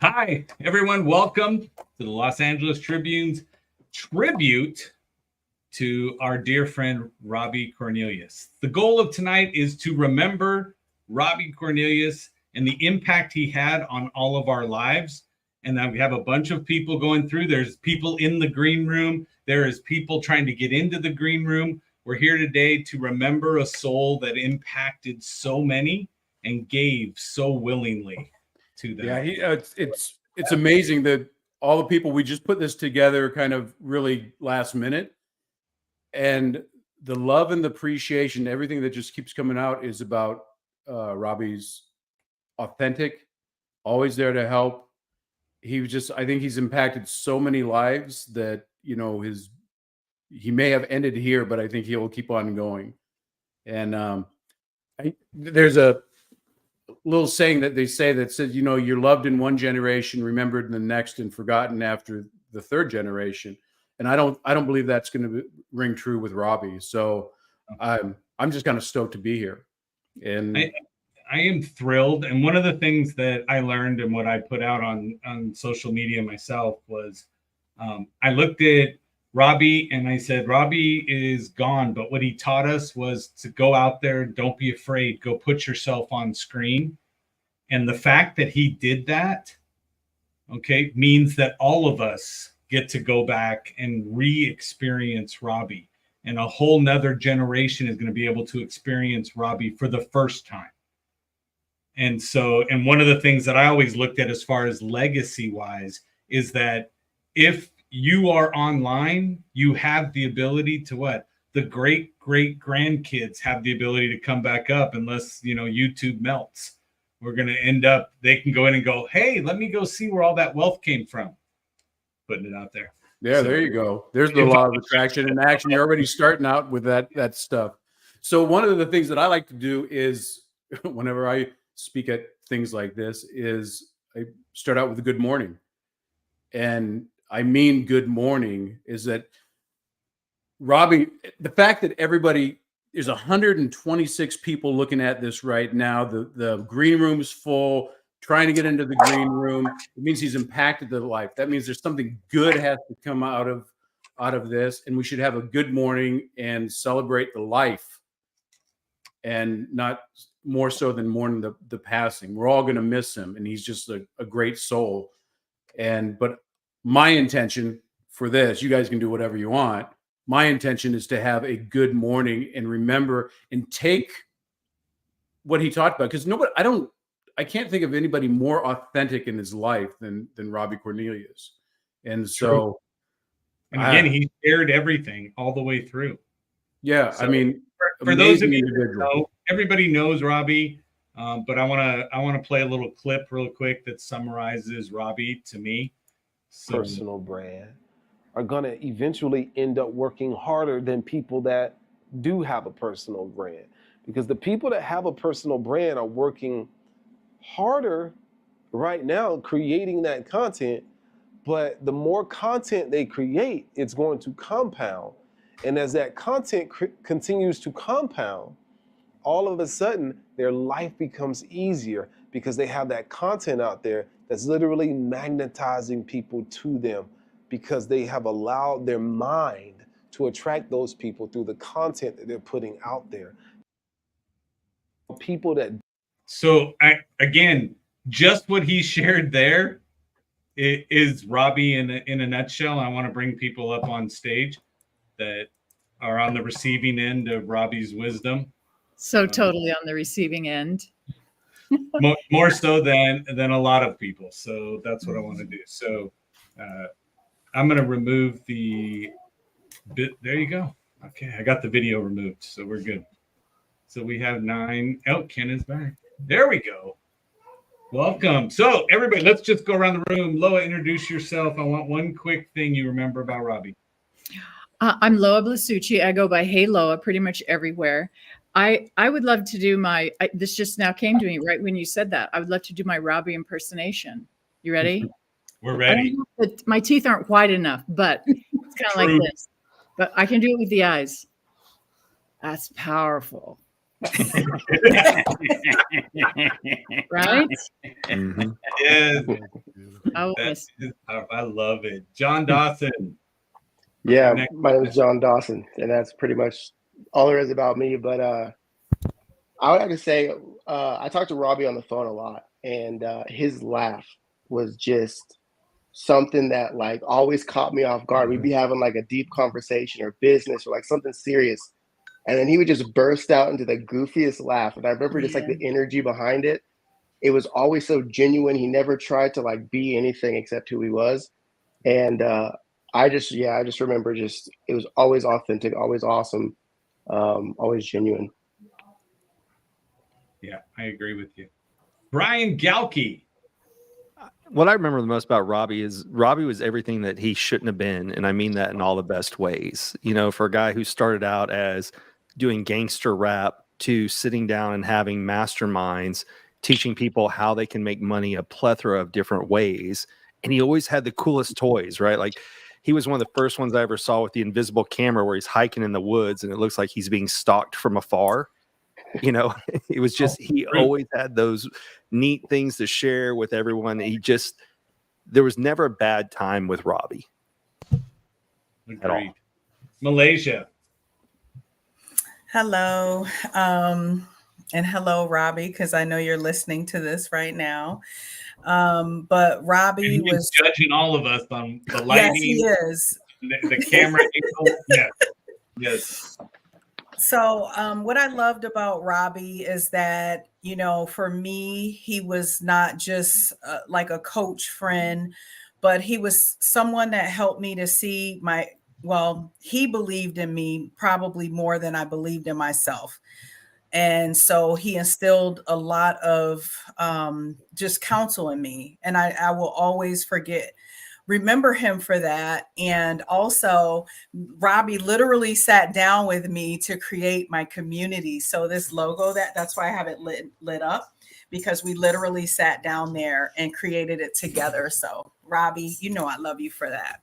Hi, everyone. Welcome to the Los Angeles Tribune's tribute to our dear friend, Robbie Cornelius. The goal of tonight is to remember Robbie Cornelius and the impact he had on all of our lives. And then we have a bunch of people going through. There's people in the green room. There is people trying to get into the green room. We're here today to remember a soul that impacted so many and gave so willingly to them. Yeah, it's amazing that all the people, we just put this together kind of really last minute, and the love and the appreciation, everything that just keeps coming out is about Robbie's authentic, always there to help. I think he's impacted so many lives that, he may have ended here, but I think he will keep on going. And there's a little saying that they say that says, you're loved in one generation, remembered in the next, and forgotten after the third generation. And I don't believe that's going to ring true with Robbie. So I'm just kind of stoked to be here. And I am thrilled. And one of the things that I learned and what I put out on social media myself was I looked at Robbie and I said, Robbie is gone. But what he taught us was to go out there, don't be afraid, go put yourself on screen. And the fact that he did that, okay, means that all of us get to go back and re-experience Robbie. And a whole nother generation is going to be able to experience Robbie for the first time. And one of the things that I always looked at as far as legacy wise is that if you are online, you have the ability to what? The great grandkids have the ability to come back up unless, YouTube melts. We're going to end up, they can go in and go, hey, let me go see where all that wealth came from. Putting it out there. Yeah, there you go. There's the law of attraction in action. You're already starting out with that stuff. So one of the things that I like to do is whenever I speak at things like this is I start out with a good morning. And I mean good morning is that Robbie, the fact that there's 126 people looking at this right now, the green room is full, trying to get into the green room. It means he's impacted their life. That means there's something good has to come out of this, and we should have a good morning and celebrate the life, and not more so than mourn the passing. We're all going to miss him, and he's just a great soul. But my intention for this, you guys can do whatever you want. My intention is to have a good morning and remember and take what he talked about, because I can't think of anybody more authentic in his life than Robbie Cornelius. And so, and again, he shared everything all the way through. Yeah, so, I mean, for those of you that know, everybody knows Robbie, but I want to play a little clip real quick that summarizes Robbie to me. Personal brand are going to eventually end up working harder than people that do have a personal brand, because the people that have a personal brand are working harder right now creating that content, but the more content they create, it's going to compound. And as that content continues to compound, all of a sudden their life becomes easier because they have that content out there that's literally magnetizing people to them, because they have allowed their mind to attract those people through the content that they're putting out there. People that. So again, just what he shared there is Robbie in a nutshell. I want to bring people up on stage that are on the receiving end of Robbie's wisdom. So totally on the receiving end. more so than a lot of people. So that's what I want to do. So I'm going to remove the bit. There you go. Okay, I got the video removed, so we're good. So we have 9. Oh, Ken is back. There we go. Welcome. So everybody, let's just go around the room. Loa, introduce yourself. I want one quick thing you remember about Robbie. I'm Loa Blasucci. I go by Hey Loa pretty much everywhere. I would love to do this just now came to me right when you said that. I would love to do my Robbie impersonation. You ready? We're ready. My teeth aren't white enough, but it's kind of like this. But I can do it with the eyes. That's powerful. Right? Mm-hmm. Yeah. I love it. John Dawson. Yeah, Next. my name is John Dawson, and that's pretty much all there is about me. But I would have to say, I talked to Robbie on the phone a lot, and his laugh was just something that like always caught me off guard. We'd be having like a deep conversation or business or like something serious, and then he would just burst out into the goofiest laugh. And I remember just like the energy behind it. It was always so genuine. He never tried to like be anything except who he was. And I just remember it was always authentic, always awesome, always genuine. Yeah, I agree with you. Brian Galkey. What I remember the most about Robbie is Robbie was everything that he shouldn't have been. And I mean that in all the best ways. You know, for a guy who started out as doing gangster rap to sitting down and having masterminds, teaching people how they can make money a plethora of different ways. And he always had the coolest toys, right? Like he was one of the first ones I ever saw with the invisible camera where he's hiking in the woods and it looks like he's being stalked from afar. You know, it was just, he always had those neat things to share with everyone. There was never a bad time with Robbie. At all. Malaysia. Hello. And hello, Robbie, because I know you're listening to this right now. But Robbie was judging all of us on the lighting. Yes, he is. The camera angle. Yes. Yes. So what I loved about Robbie is that, you know, for me, he was not just like a coach friend, but he was someone that helped me to see he believed in me probably more than I believed in myself. And so he instilled a lot of just counsel in me. And I will always remember him for that. And also Robbie literally sat down with me to create my community. So this logo, that's why I have it lit up, because we literally sat down there and created it together. So Robbie, you know, I love you for that.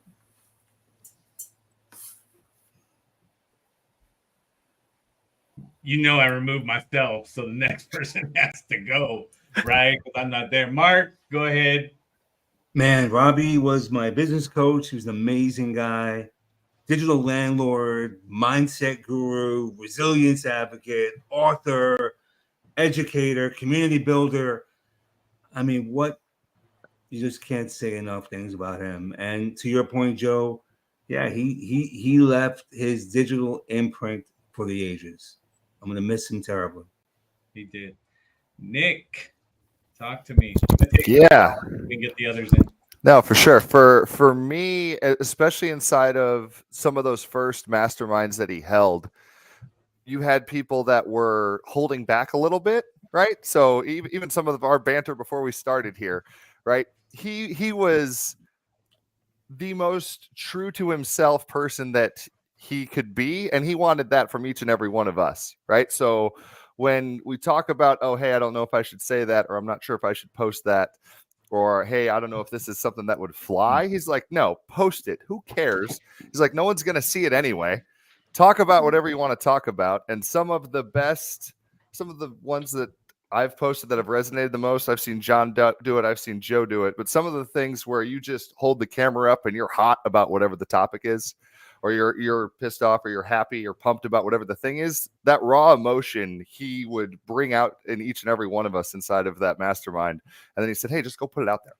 You know, I removed myself, so the next person has to go, right? Because I'm not there. Mark, go ahead. Man, Robbie was my business coach. He was an amazing guy, digital landlord, mindset guru, resilience advocate, author, educator, community builder. I mean, you just can't say enough things about him. And to your point, Joe, yeah, he left his digital imprint for the ages. I'm going to miss him terribly. He did. Nick, talk to me. Yeah. We can get the others in. No, for sure. For me, especially inside of some of those first masterminds that he held, you had people that were holding back a little bit, right? So even some of our banter before we started here, right? He was the most true to himself person that he could be, and he wanted that from each and every one of us, right? So when we talk about, oh, hey, I don't know if I should say that, or I'm not sure if I should post that, or hey, I don't know if this is something that would fly. He's like, no, post it. Who cares? He's like, no one's going to see it anyway. Talk about whatever you want to talk about. And some of the ones that I've posted that have resonated the most, I've seen John do it. I've seen Joe do it. But some of the things where you just hold the camera up and you're hot about whatever the topic is, or you're pissed off, or you're happy, or pumped about whatever the thing is, that raw emotion he would bring out in each and every one of us inside of that mastermind. And then he said, hey, just go put it out there.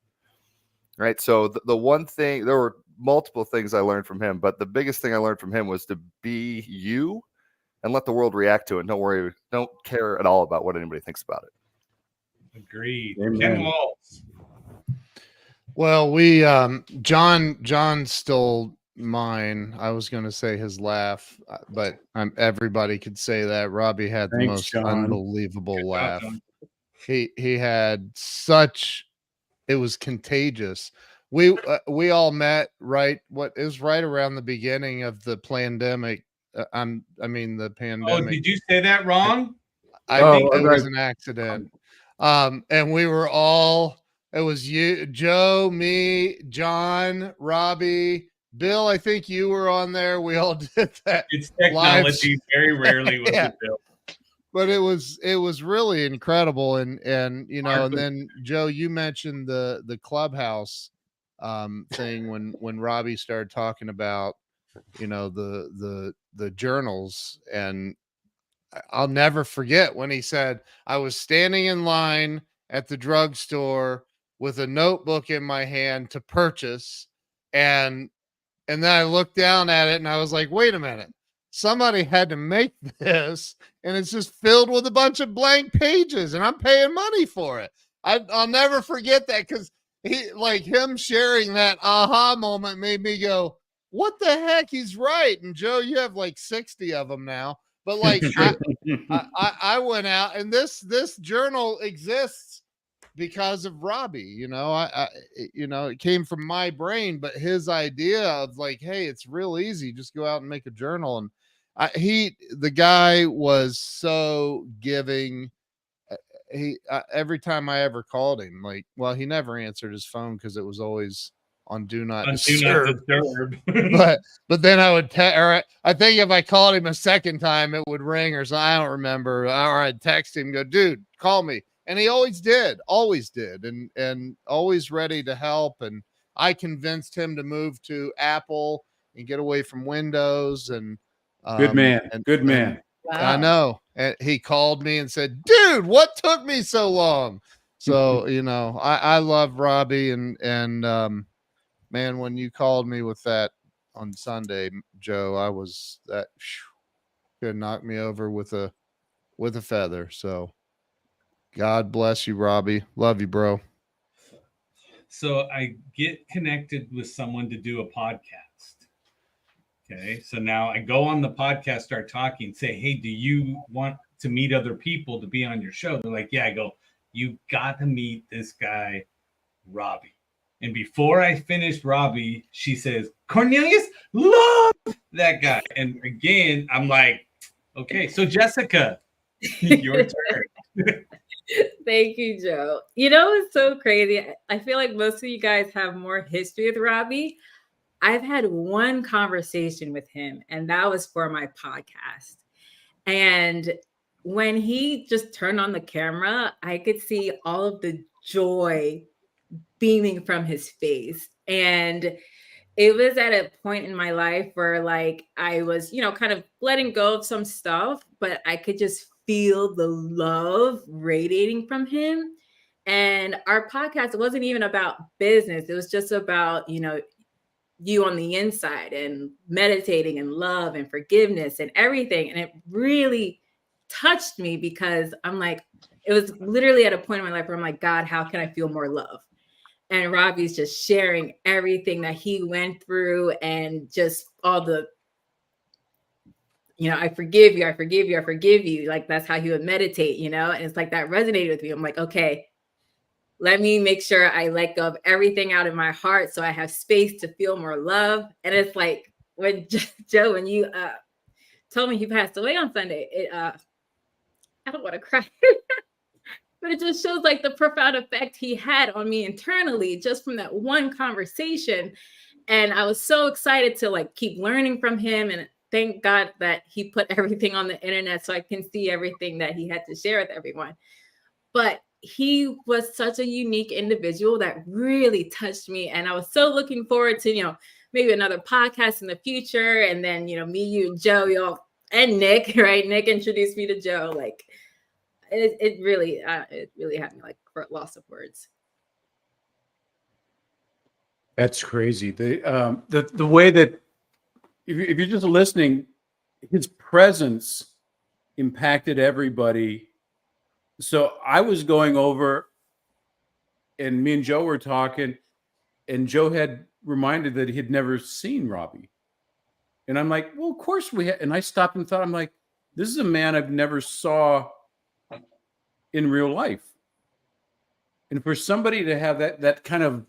Right. So the one thing, there were multiple things I learned from him, but the biggest thing I learned from him was to be you and let the world react to it. Don't worry. Don't care at all about what anybody thinks about it. Agreed. Amen. Ken Waltz. Well, we John stole mine. I was going to say his laugh, but everybody could say that. Robbie had the Thanks, most John. unbelievable Good laugh. job, He had it was contagious. We all met right around the beginning of the pandemic. The pandemic. Oh, did you say that wrong? I think it was an accident. And we were all, it was you, Joe, me, John, Robbie, Bill. I think you were on there. We all did that. It's technology. Very rarely was Yeah. it Bill. But it was really incredible. And you know, and then Joe, you mentioned the clubhouse. thing when Robbie started talking about, you know, the journals. And I'll never forget when he said, I was standing in line at the drugstore with a notebook in my hand to purchase. And then I looked down at it and I was like, wait a minute, somebody had to make this, and it's just filled with a bunch of blank pages and I'm paying money for it. I'll never forget that, because he, like, him sharing that aha moment made me go, what the heck? He's right. And Joe, you have like 60 of them now. But like, I went out, and this journal exists because of Robbie. You know, you know, it came from my brain, but his idea of like, hey, it's real easy, just go out and make a journal. And the guy was so giving. Every time I ever called him, like, well, he never answered his phone because it was always on do not disturb. but then I would I think if I called him a second time, it would ring or something. I don't remember. Or I'd text him, go, dude, call me. And he always did, and always ready to help. And I convinced him to move to Apple and get away from Windows. And good man. Wow. I know. And he called me and said, dude, what took me so long? So, you know, I love Robbie, and man, when you called me with that on Sunday, Joe, I was that could knock me over with a feather. So God bless you, Robbie. Love you, bro. So I get connected with someone to do a podcast. Okay. So now I go on the podcast, start talking, say, hey, do you want to meet other people to be on your show? They're like, yeah. I go, you got to meet this guy, Robbie. And before I finished Robbie, she says, Cornelius, love that guy. And again, I'm like, okay, so Jessica, your turn. Thank you, Joe. You know, it's so crazy. I feel like most of you guys have more history with Robbie. I've had one conversation with him, and that was for my podcast. And when he just turned on the camera, I could see all of the joy beaming from his face. And it was at a point in my life where, like, I was, you know, kind of letting go of some stuff, but I could just feel the love radiating from him. And our podcast, it wasn't even about business. It was just about, you know, you on the inside and meditating and love and forgiveness and everything. And it really touched me, because I'm like, it was literally at a point in my life where I'm like, God, how can I feel more love? And Robbie's just sharing everything that he went through, and just all the, you know, I forgive you, I forgive you, I forgive you. Like, that's how he would meditate, you know? And it's like that resonated with me. I'm like, okay, let me make sure I let go of everything out of my heart so I have space to feel more love. And it's like, when Joe, when you told me he passed away on Sunday, I don't want to cry. But it just shows like the profound effect he had on me internally, just from that one conversation. And I was so excited to like keep learning from him. And thank God that he put everything on the internet so I can see everything that he had to share with everyone. But he was such a unique individual that really touched me. And I was so looking forward to, you know, maybe another podcast in the future. And then, you know, me, you, Joe, y'all, and Nick, right? Nick introduced me to Joe. Like, it really had me like loss of words. That's crazy. The way that, if you're just listening, his presence impacted everybody. So I was going over, and me and Joe were talking, and Joe had reminded that he had never seen Robbie. And I'm like, well, of course we had. And I stopped and thought, I'm like, this is a man I've never saw in real life. And for somebody to have that kind of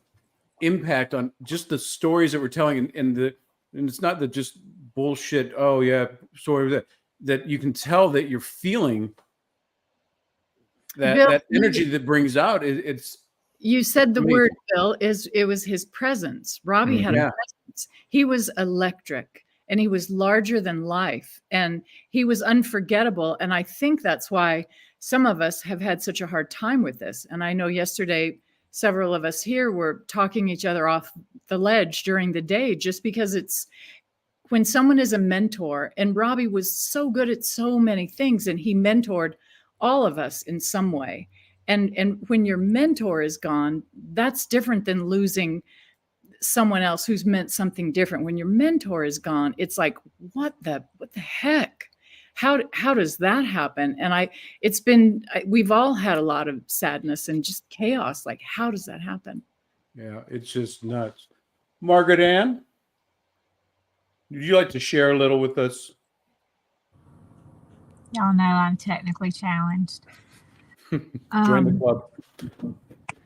impact on just the stories that we're telling, and it's not the just bullshit, oh yeah, story that you can tell that you're feeling that Bill, that energy that brings out. It's you said the amazing. word, Bill, it was his presence. Robbie had a presence. He was electric, and he was larger than life, and he was unforgettable. And I think that's why some of us have had such a hard time with this. And I know yesterday several of us here were talking each other off the ledge during the day, just because it's when someone is a mentor, and Robbie was so good at so many things, and he mentored all of us in some way. And when your mentor is gone, that's different than losing someone else who's meant something different. When your mentor is gone, it's like, what the heck? How does that happen? And we've all had a lot of sadness and just chaos. Like, how does that happen? Yeah, it's just nuts. Margaret Ann, would you like to share a little with us? Y'all know I'm technically challenged. Join the club.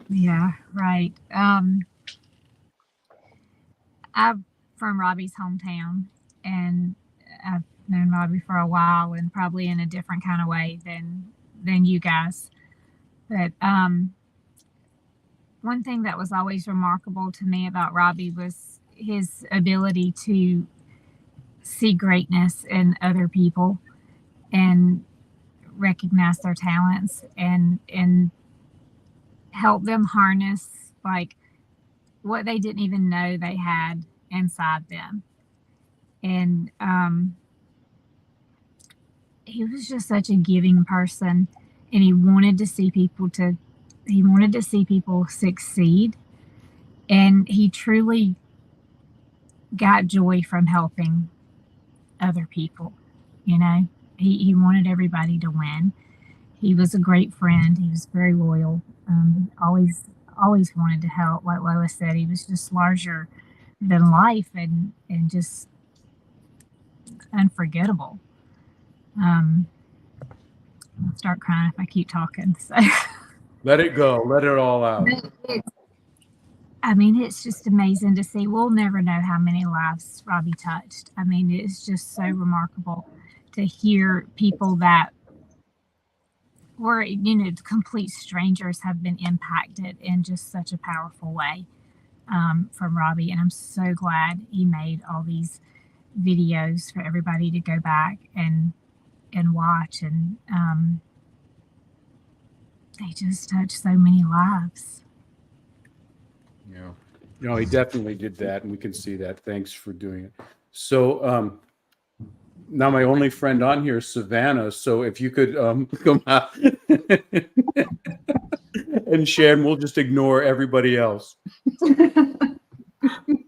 Yeah, right. I'm from Robbie's hometown, and I've known Robbie for a while, and probably in a different kind of way than you guys. But one thing that was always remarkable to me about Robbie was his ability to see greatness in other people and recognize their talents and help them harness like what they didn't even know they had inside them. And he was just such a giving person, and he wanted to see people succeed, and he truly got joy from helping other people. You know, he wanted everybody to win. He was a great friend. He was very loyal. Always wanted to help. Like Lois said, he was just larger than life and just unforgettable. I'll start crying if I keep talking. So Let it go. Let it all out. I mean, it's just amazing to see. We'll never know how many lives Robbie touched. I mean, it's just so remarkable to hear people that were, you know, complete strangers have been impacted in just such a powerful way from Robbie. And I'm so glad he made all these videos for everybody to go back and watch. And they just touched so many lives. Yeah. No, he definitely did that, and we can see that. Thanks for doing it. So now my only friend on here is Savannah. So if you could come out and share, and we'll just ignore everybody else.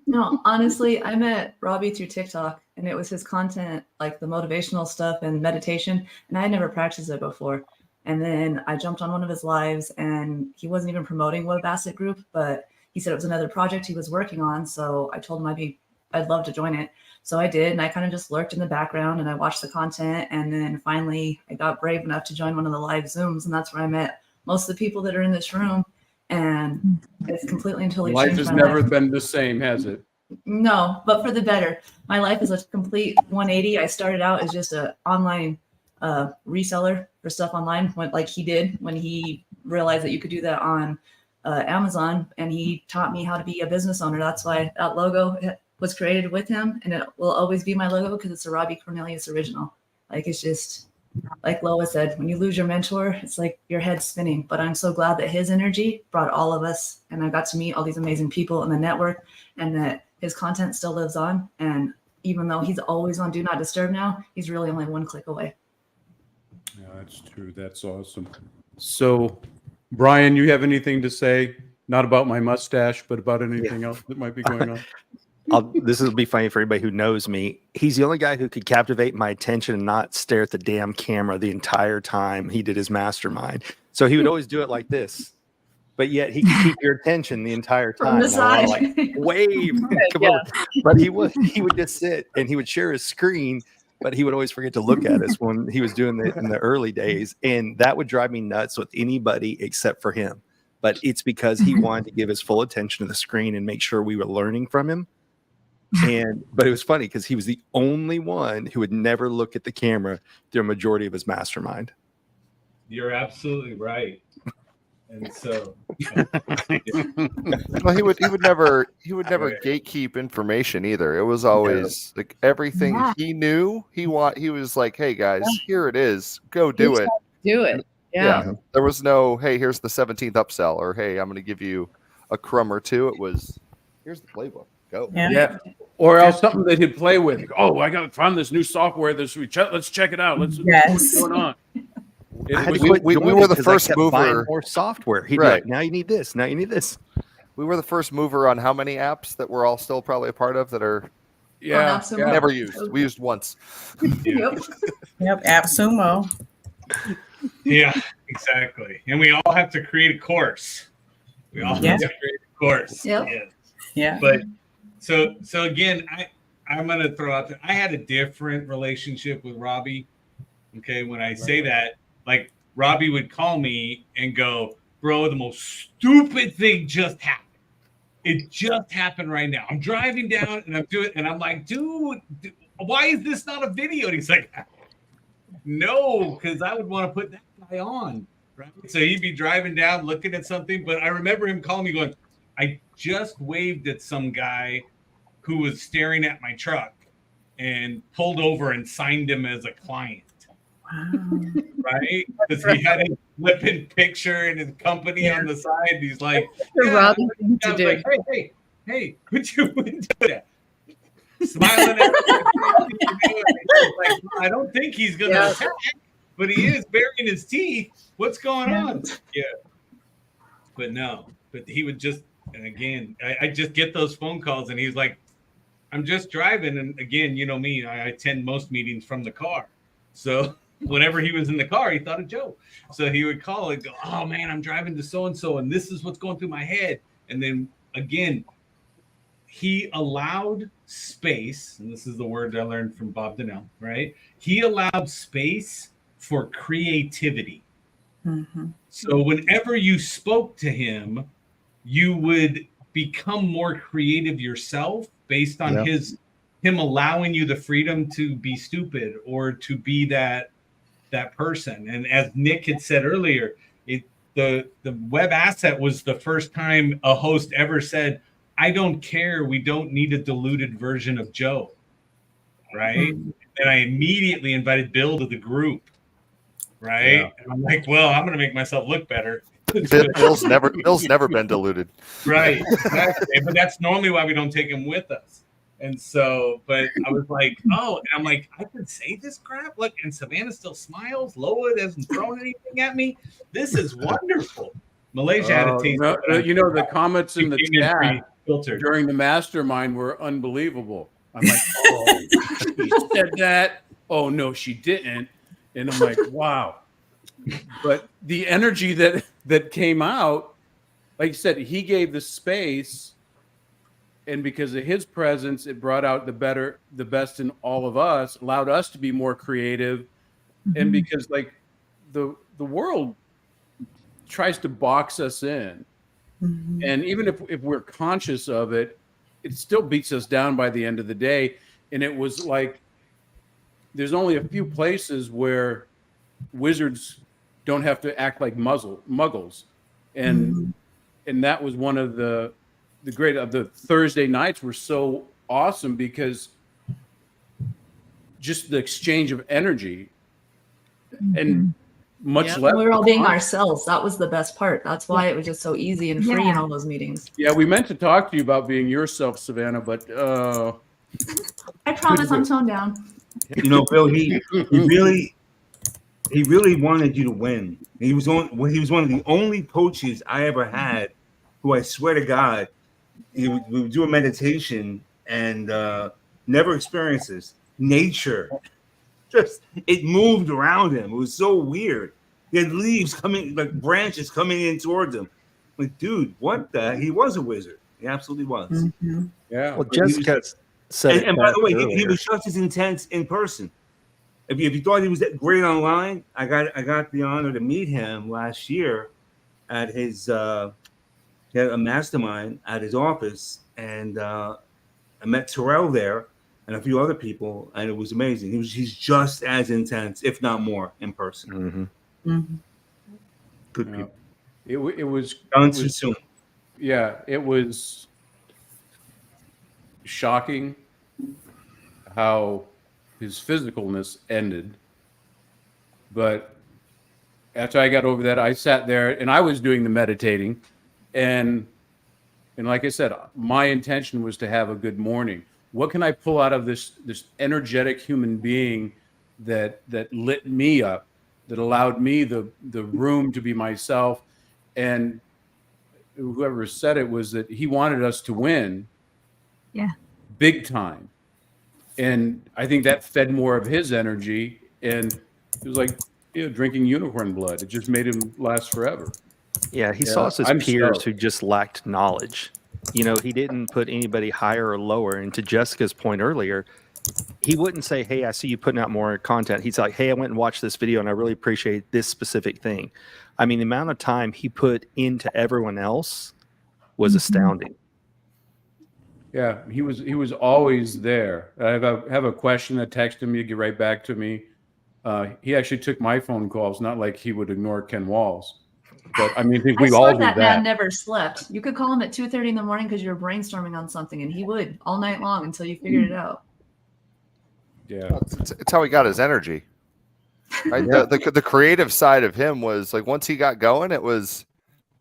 No, honestly, I met Robbie through TikTok, and it was his content, like the motivational stuff and meditation, and I had never practiced it before. And then I jumped on one of his lives, and he wasn't even promoting What a Basset Group, but he said it was another project he was working on. So I told him I'd love to join it. So I did, and I kind of just lurked in the background, and I watched the content, and then finally I got brave enough to join one of the live Zooms, and that's where I met most of the people that are in this room. And it's completely and totally Life changed has my never life. been the same, has it? No, but for the better. My life is a complete 180. I started out as just an online reseller for stuff online, like he did when he realized that you could do that on Amazon, and he taught me how to be a business owner. That's why that logo was created with him, and it will always be my logo because it's a Robbie Cornelius original. Like, it's just like Lois said, when you lose your mentor, it's like your head's spinning. But I'm so glad that his energy brought all of us, and I got to meet all these amazing people in the network, and that his content still lives on. And even though he's always on Do Not Disturb now, he's really only one click away. Yeah, that's true. That's awesome. So, Brian, you have anything to say? Not about my mustache, but about anything else that might be going on? This will be funny for anybody who knows me. He's the only guy who could captivate my attention and not stare at the damn camera the entire time he did his mastermind. So he would always do it like this, but yet he could keep your attention the entire time. From the side. Like wave, come over. But he would just sit and he would share his screen, but he would always forget to look at us when he was doing it in the early days, and that would drive me nuts with anybody except for him. But it's because he wanted to give his full attention to the screen and make sure we were learning from him. But it was funny because he was the only one who would never look at the camera through a majority of his mastermind. You're absolutely right. And so well, he would never gatekeep information either. It was always like everything he knew. He was like, "Hey guys, here it is. Go do it." Do it. Yeah. There was no, hey, here's the 17th upsell, or hey, I'm going to give you a crumb or two. It was, here's the playbook. Go. Yeah. Or else something that he'd play with. Oh, I got to find this new software. Let's check it out. Let's see what's going on. I had to We quit were joining the 'cause I first kept buying mover. more software. He'd be Right. like, now you need this. Now you need this. We were the first mover on how many apps that we're all still probably a part of that are never used. We used once. Yep. Yep. AppSumo. Yeah, exactly. And we all have to create a course. We all have to create a course. Yep. Yes. Yeah. But so again, I'm gonna throw out there. I had a different relationship with Robbie. Okay, when I say that, like Robbie would call me and go, "Bro, the most stupid thing just happened. It just happened right now. I'm driving down and I'm doing, and I'm like, dude, why is this not a video?" And he's like, "No, because I would want to put that guy on." Right. So he'd be driving down looking at something, but I remember him calling me going, "I just waved at some guy who was staring at my truck and pulled over and signed him as a client." Wow. Right? Because he had a flipping picture and his company on the side. He's like, The Robbie thing I to was do. like, hey, put your window down. Smiling at me. Like, I don't think he's going to attack, but he is baring his teeth. What's going on? Yeah. But no, but he would just, and again, I just get those phone calls and he's like, "I'm just driving." And again, you know me, I attend most meetings from the car. So whenever he was in the car, he thought of Joe. So he would call and go, "Oh man, I'm driving to so-and-so and this is what's going through my head." And then again, he allowed space, and this is the word I learned from Bob Donnell, right? He allowed space for creativity. Mm-hmm. So whenever you spoke to him, you would become more creative yourself based on him allowing you the freedom to be stupid or to be that person. And as Nick had said earlier, the web asset was the first time a host ever said, "I don't care. We don't need a diluted version of Joe." Right. Mm-hmm. And I immediately invited Bill to the group. Right. Yeah. And I'm like, well, I'm going to make myself look better. Bill's never been diluted. Right. Exactly. But that's normally why we don't take him with us. And so, but I was like, oh, and I'm like, I can say this crap. Look, and Savannah still smiles. Loa hasn't thrown anything at me. This is wonderful. Malaysia had a taste. You know, the comments in the Came in chat filtered. during the mastermind were unbelievable. I'm like, oh, she said that. Oh no, she didn't. And I'm like, wow. But the energy that came out, like you said, he gave the space, and because of his presence, it brought out the best in all of us, allowed us to be more creative. And because like the world tries to box us in, and even if we're conscious of it, it still beats us down by the end of the day. And it was like there's only a few places where wizards don't have to act like muggles, and that was one of the Thursday nights were so awesome because just the exchange of energy and much less. We were all being ourselves. That was the best part. That's why it was just so easy and free in all those meetings. Yeah, we meant to talk to you about being yourself, Savannah, but I promise I'm toned down. You know, Bill, he really wanted you to win. He was one of the only coaches I ever had who, I swear to God, we would do a meditation and never experiences nature. Just it moved around him. It was so weird. He had leaves coming, like branches coming in towards him. Like, dude, what the? He was a wizard. He absolutely was. Yeah. Well, Jessica said and by the way, he earlier. was just as intense in person. If you thought he was that great online, I got the honor to meet him last year at his he had a mastermind at his office, and I met Terrell there and a few other people, and it was amazing. He's just as intense, if not more, in person. Good people. It was Done too soon. Yeah, it was shocking how his physicalness ended, but after I got over that, I sat there and I was doing the meditating, and like I said, my intention was to have a good morning. What can I pull out of this energetic human being that lit me up, that allowed me the room to be myself? And whoever said it was that he wanted us to win, big time. And I think that fed more of his energy, and it was like drinking unicorn blood. It just made him last forever. Yeah, he saw us as peers who just lacked knowledge. You know, he didn't put anybody higher or lower. And to Jessica's point earlier, he wouldn't say, hey, I see you putting out more content. He's like, hey, I went and watched this video and I really appreciate this specific thing. I mean, the amount of time he put into everyone else was astounding. Yeah, he was always there. I have a question, I text him, you get right back to me. He actually took my phone calls, not like he would ignore Ken Wall's. But I mean, I think we all do that. that. Man never slept. You could call him at 2:30 in the morning because you were brainstorming on something, and he would all night long until you figured it out. Yeah, it's how he got his energy. Right? The creative side of him was like, once he got going, it was,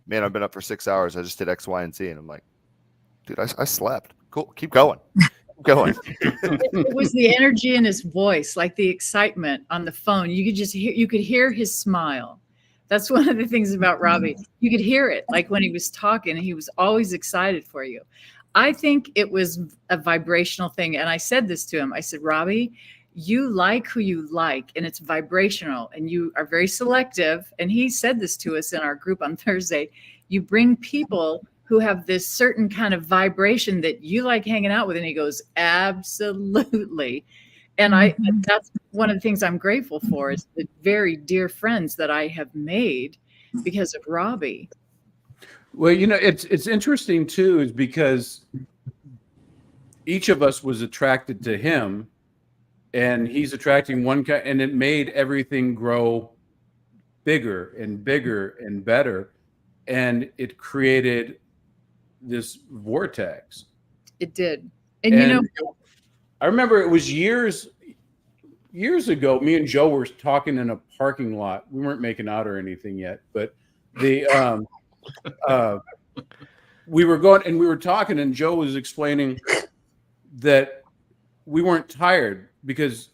man, I've been up for 6 hours. I just did X, Y, and Z, and I'm like, dude, I slept. Cool, keep going. It was the energy in his voice, like the excitement on the phone. You could hear his smile. That's one of the things about Robbie. You could hear it, like when he was talking, he was always excited for you. I think it was a vibrational thing. And I said this to him. I said, Robbie, you like who you like, and it's vibrational, and you are very selective. And he said this to us in our group on Thursday. You bring people who have this certain kind of vibration that you like hanging out with. And he goes, absolutely. And that's one of the things I'm grateful for, is the very dear friends that I have made because of Robbie. Well, you know, it's interesting too, is because each of us was attracted to him, and he's attracting one guy, and it made everything grow bigger and bigger and better. And it created this vortex. It did. And you know, I remember it was years ago, me and Joe were talking in a parking lot. We weren't making out or anything yet, but we were going and we were talking, and Joe was explaining that we weren't tired because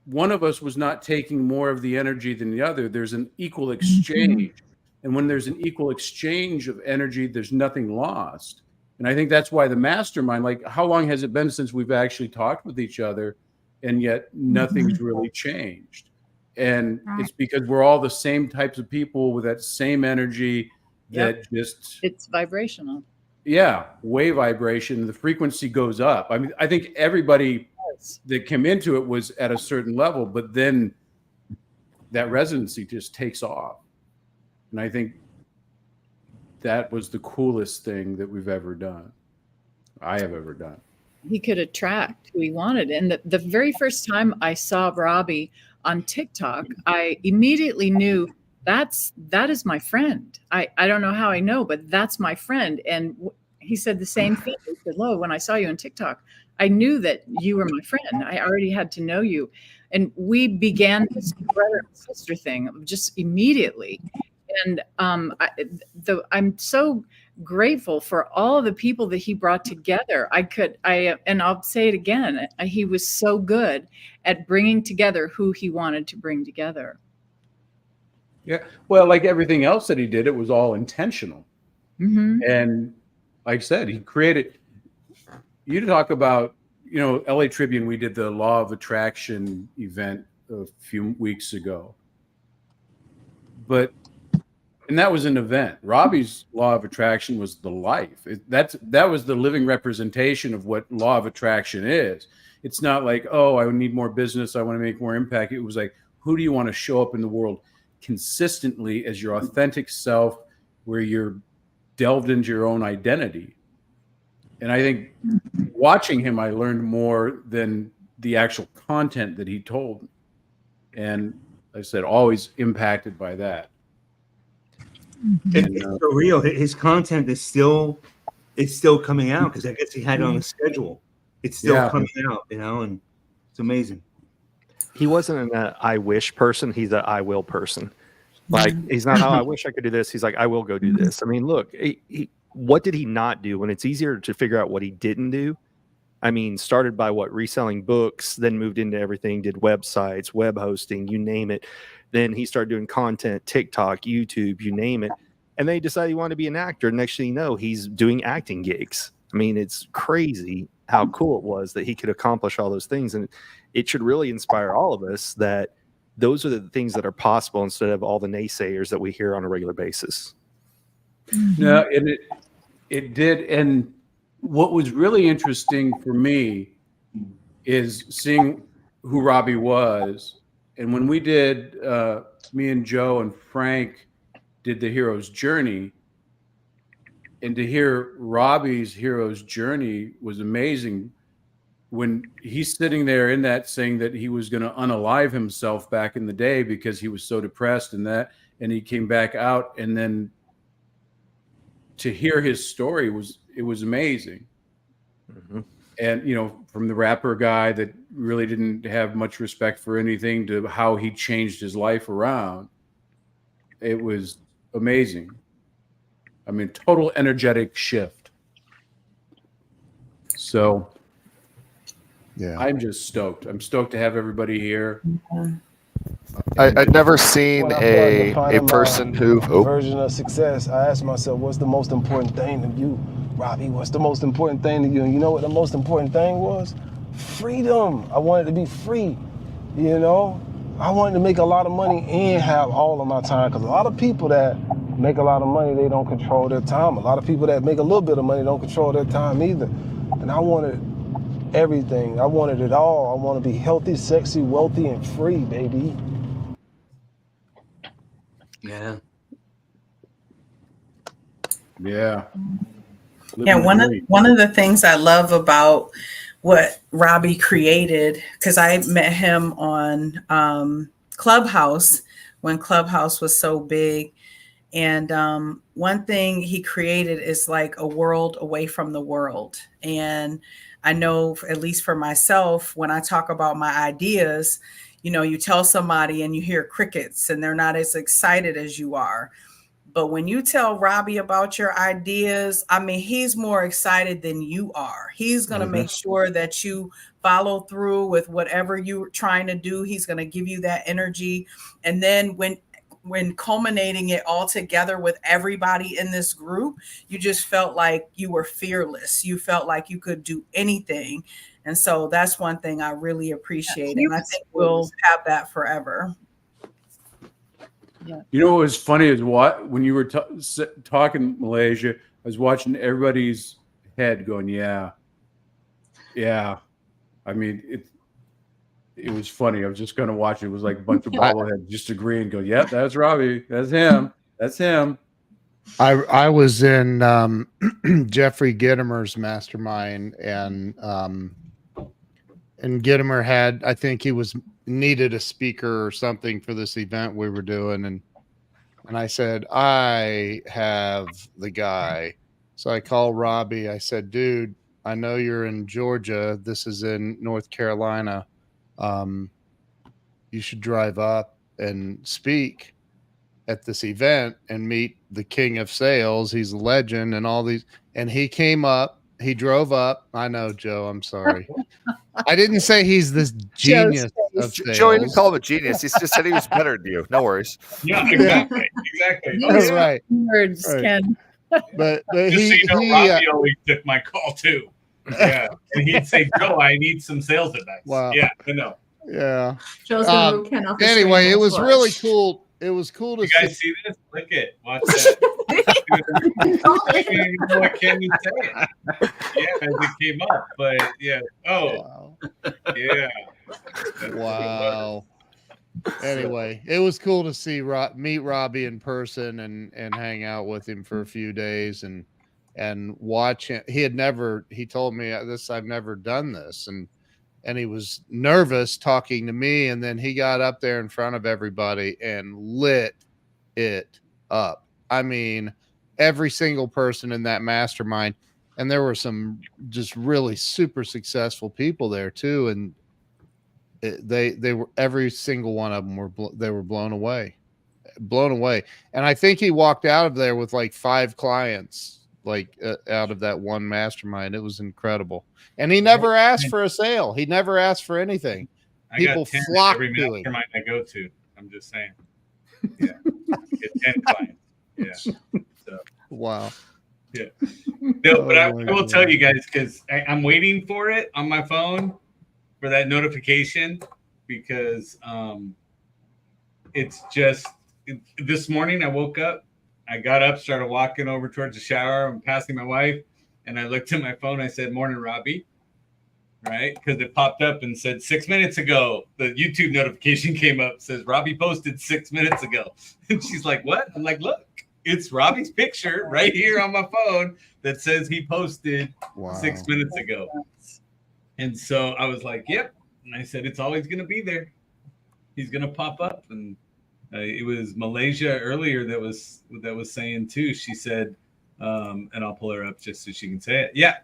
one of us was not taking more of the energy than the other. There's an equal exchange. And when there's an equal exchange of energy, there's nothing lost. And I think that's why the mastermind, like, how long has it been since we've actually talked with each other, and yet nothing's really changed? And it's because we're all the same types of people with that same energy that it's vibrational. Yeah, wave vibration. The frequency goes up. I mean, I think everybody that came into it was at a certain level, but then that resonancy just takes off. And I think that was the coolest thing that we've ever done. I have ever done. He could attract who he wanted. And the very first time I saw Robbie on TikTok, I immediately knew that is my friend. I don't know how I know, but that's my friend. And he said the same thing. He said, Lo, when I saw you on TikTok, I knew that you were my friend. I already had to know you. And we began this brother and sister thing just immediately. And I'm so grateful for all the people that he brought together. And I'll say it again, he was so good at bringing together who he wanted to bring together. Yeah. Well, like everything else that he did, it was all intentional. And like I said, he created, you talk about, you know, LA Tribune, we did the Law of Attraction event a few weeks ago. And that was an event. Robbie's Law of Attraction was the life. That was the living representation of what Law of Attraction is. It's not like, oh, I need more business, I want to make more impact. It was like, who do you want to show up in the world consistently as your authentic self, where you're delved into your own identity? And I think watching him, I learned more than the actual content that he told. And like I said, always impacted by that. It's for real. His content is still coming out, because I guess he had it on the schedule. It's still coming out, you know, and it's amazing. He wasn't an I wish person. He's an I will person. Like, he's not, oh, I wish I could do this. He's like, I will go do this. I mean, look, what did he not do when it's easier to figure out what he didn't do? I mean, started by reselling books, then moved into everything, did websites, web hosting, you name it. Then he started doing content, TikTok, YouTube, you name it. And then he decided he wanted to be an actor. Next thing you know, he's doing acting gigs. I mean, it's crazy how cool it was that he could accomplish all those things. And it should really inspire all of us that those are the things that are possible instead of all the naysayers that we hear on a regular basis. No, and it did. And what was really interesting for me is seeing who Robbie was. And when we did, me and Joe and Frank did the hero's journey, and to hear Robbie's hero's journey was amazing. When he's sitting there in that saying that he was going to unalive himself back in the day because he was so depressed and he came back out, and then to hear his story was amazing. Mm-hmm. And, from the rapper guy that really didn't have much respect for anything to how he changed his life around. It was amazing. I mean, total energetic shift. So yeah, I'm just stoked. I'm stoked to have everybody here. I'd never seen a person who version of success. I asked myself, what's the most important thing to you, Robbie? What's the most important thing to you? And you know what the most important thing was? Freedom. I wanted to be free. I wanted to make a lot of money and have all of my time, because a lot of people that make a lot of money, they don't control their time. A lot of people that make a little bit of money don't control their time either. And I wanted everything. I wanted it all. I want to be healthy, sexy, wealthy, and free, baby. Yeah. Yeah. Yeah, one of the things I love about what Robbie created, because I met him on Clubhouse when Clubhouse was so big. And one thing he created is like a world away from the world. And I know, at least for myself, when I talk about my ideas, you tell somebody and you hear crickets and they're not as excited as you are. But when you tell Robbie about your ideas, I mean, he's more excited than you are. He's going to make sure that you follow through with whatever you're trying to do. He's going to give you that energy. And then when culminating it all together with everybody in this group, you just felt like you were fearless. You felt like you could do anything. And so that's one thing I really appreciate. And I think we'll have that forever. Yeah. What was funny is when you were talking Malaysia, I was watching everybody's head going, yeah. I mean, it was funny. I was just going to watch it. It was like a bunch of bobbleheads just agreeing, go, yep, that's Robbie. That's him. That's him. I was in Jeffrey Gittimer's mastermind, and Gittimer had, I think he needed a speaker or something for this event we were doing. And I said, I have the guy. So I called Robbie. I said, dude, I know you're in Georgia. This is in North Carolina. You should drive up and speak at this event and meet the king of sales. He's a legend and all these. And he came up, he drove up. I know, Joe, I'm sorry. I didn't say he's this genius of sales. Joe didn't call him a genius. He just said he was better than you. No worries. Yeah, exactly. That's right. Words, right. Ken. But Robbie always took my call too. Yeah, and he'd say, "Joe, I need some sales advice." Wow. Yeah, I know. Yeah. Joe's gonna move Ken off the anyway, screen. it was really cool. It was cool to you guys see this. Click it. Watch that. What can you say? Yeah, as it came up, but yeah. Oh, wow. Yeah. Wow. Anyway, it was cool to see meet Robbie in person and hang out with him for a few days and watch him. He told me this, I've never done this. And he was nervous talking to me. And then he got up there in front of everybody and lit it up. I mean, every single person in that mastermind. And there were some just really super successful people there too. And they were, every single one of them were blown away blown away. And I think he walked out of there with like 5 clients, like out of that one mastermind. It was incredible. And he never asked for a sale. He never asked for anything. People got 10 flocked every to him. mastermind I go to. I'm just saying. Yeah. Get 10 clients. Yeah. So, wow. Yeah. No, but I my will God. tell you guys, because I'm waiting for it on my phone for that notification, because it's just this morning I woke up, I got up, started walking over towards the shower. I'm passing my wife, and I looked at my phone. I said, "Morning, Robbie." Right? Because it popped up and said 6 minutes ago. The YouTube notification came up, says Robbie posted 6 minutes ago. And she's like, "What?" I'm like, "Look, it's Robbie's picture right here on my phone that says he posted 6 minutes ago." And so I was like, "Yep." And I said, "It's always going to be there. He's going to pop up." And it was Malaysia earlier that was saying too. She said, and I'll pull her up just so she can say it. Yeah,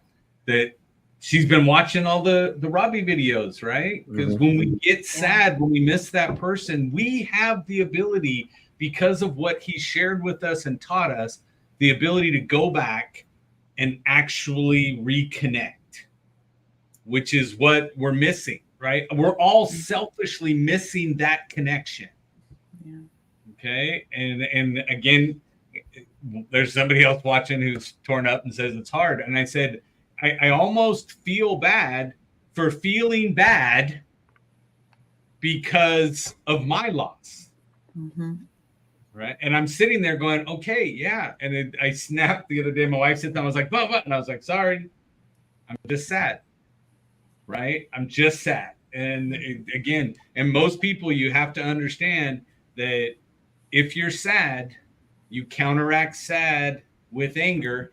that she's been watching all the Robbie videos, right? Because when we get sad, when we miss that person, we have the ability, because of what he shared with us and taught us, the ability to go back and actually reconnect, which is what we're missing, right? We're all selfishly missing that connection. Yeah. Okay. And again, there's somebody else watching who's torn up and says it's hard. And I said, I almost feel bad for feeling bad because of my loss. Mm-hmm. Right. And I'm sitting there going, okay, yeah. And I snapped the other day. My wife said, I was like, "What?" And I was like, "Sorry, I'm just sad." Right. I'm just sad. And again, and most people, you have to understand that if you're sad, you counteract sad with anger.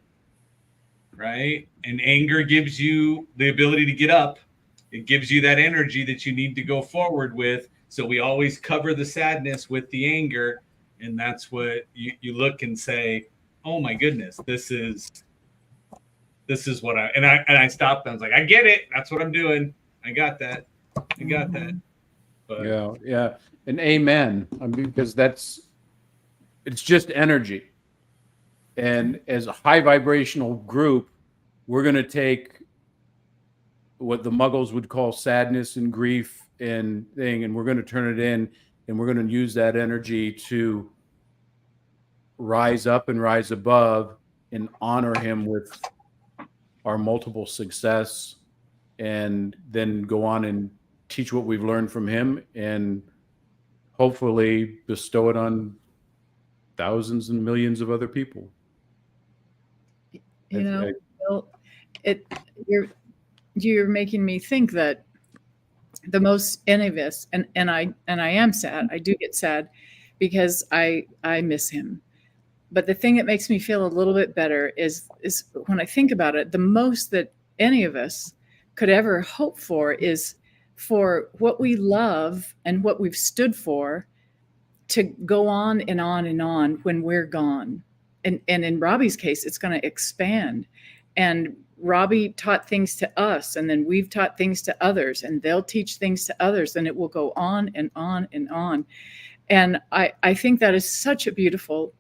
Right. And anger gives you the ability to get up. It gives you that energy that you need to go forward with. So we always cover the sadness with the anger. And that's what you look and say, "Oh my goodness, this is what I stopped. I was like, I get it. That's what I'm doing. I got that. I got that." But Yeah. And amen. I mean, because it's just energy. And as a high vibrational group, we're going to take what the Muggles would call sadness and grief and we're going to turn it in, and we're going to use that energy to rise up and rise above and honor him with our multiple success, and then go on and teach what we've learned from him and hopefully bestow it on thousands and millions of other people. You know, Bill, you're making me think that the most envious, and I am sad. I do get sad because I miss him. But the thing that makes me feel a little bit better is when I think about it, the most that any of us could ever hope for is for what we love and what we've stood for to go on and on and on when we're gone. And in Robbie's case, it's going to expand. And Robbie taught things to us, and then we've taught things to others, and they'll teach things to others, and it will go on and on and on. And I think that is such a beautiful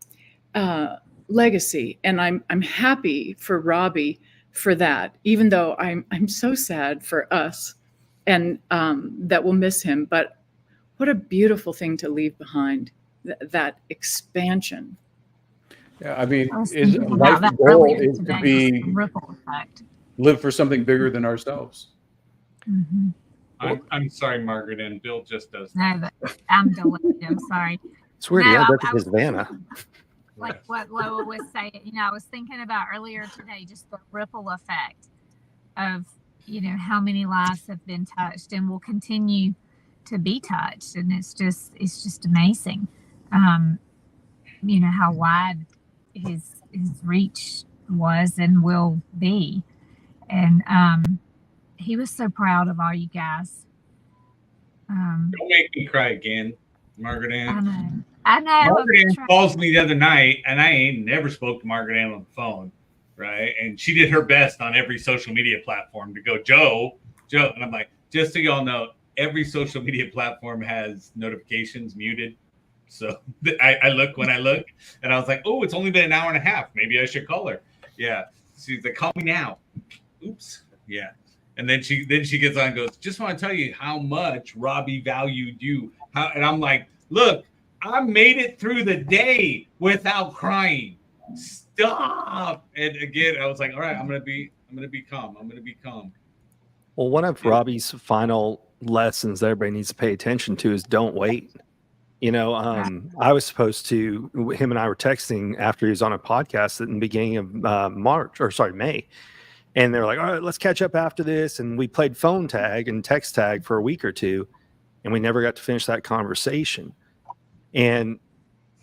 legacy, and I'm happy for Robbie for that, even though I'm so sad for us, and that we'll miss him. But what a beautiful thing to leave behind, that expansion. Yeah, I mean, I was is thinking life about that goal earlier is to today, be the ripple effect. live for something bigger than ourselves. Mm-hmm. I'm sorry, Margaret, and Bill just does. No, but I'm delayed. I'm sorry. It's weird. No, Yeah, I that's was Savannah. like what Loa was saying. You know, I was thinking about earlier today, just the ripple effect of, you know, how many lives have been touched and will continue to be touched, and it's just amazing. You know how wide his reach was and will be, and he was so proud of all you guys. Don't make me cry again, Margaret Ann. I know. Margaret Ann calls me the other night, and I ain't never spoke to Margaret Ann on the phone, right? And she did her best on every social media platform to go, Joe, and I'm like, just so y'all know, every social media platform has notifications muted. So I look when I look, and I was like, oh, it's only been an hour and a half. Maybe I should call her. Yeah. She's like, call me now. Oops. Yeah. And then she gets on and goes, just want to tell you how much Robbie valued you. And I'm like, look, I made it through the day without crying. Stop. And again, I was like, all right, I'm gonna be calm. I'm gonna be calm. Well, one of Robbie's final lessons that everybody needs to pay attention to is don't wait. I was supposed to, him and I were texting after he was on a podcast in the beginning of May. And they were like, all right, let's catch up after this. And we played phone tag and text tag for a week or two. And we never got to finish that conversation. And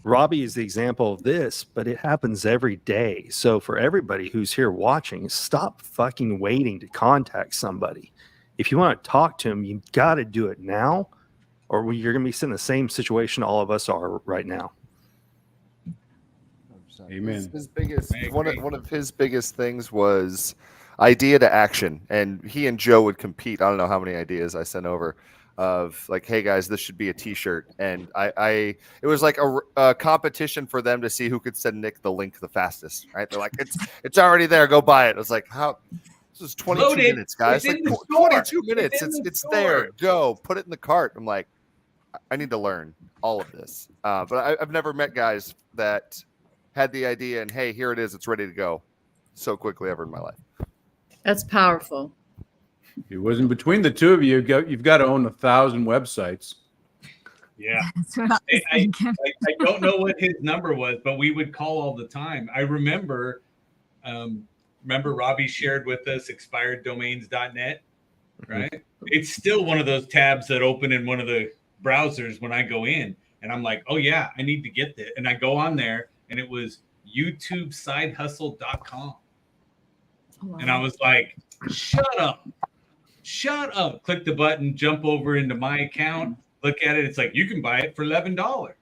Robbie is the example of this, but it happens every day. So for everybody who's here watching, stop fucking waiting to contact somebody. If you want to talk to them, you got to do it now, or you're going to be sitting in the same situation all of us are right now. Amen. His biggest one of his biggest things was idea to action, and he and Joe would compete. I don't know how many ideas I sent over of like, hey guys, this should be a T-shirt, and it was like a competition for them to see who could send Nick the link the fastest. Right? They're like, it's already there, go buy it. I was like, how? This is 22 minutes, guys. Like 22 minutes. It's there. Go put it in the cart. I'm like, I need to learn all of this, but I've never met guys that had the idea and hey, here it is, it's ready to go so quickly ever in my life. That's powerful. It wasn't between the two of you. You've got to own 1,000 websites. Yeah. That's what I was thinking. I don't know what his number was, but we would call all the time. I remember Robbie shared with us expireddomains.net, right? It's still one of those tabs that open in one of the browsers when I go in, and I'm like, oh yeah, I need to get that. And I go on there, and it was YouTubeSideHustle.com. Wow. And I was like, shut up. Click the button, jump over into my account, look at it. It's like, you can buy it for $11.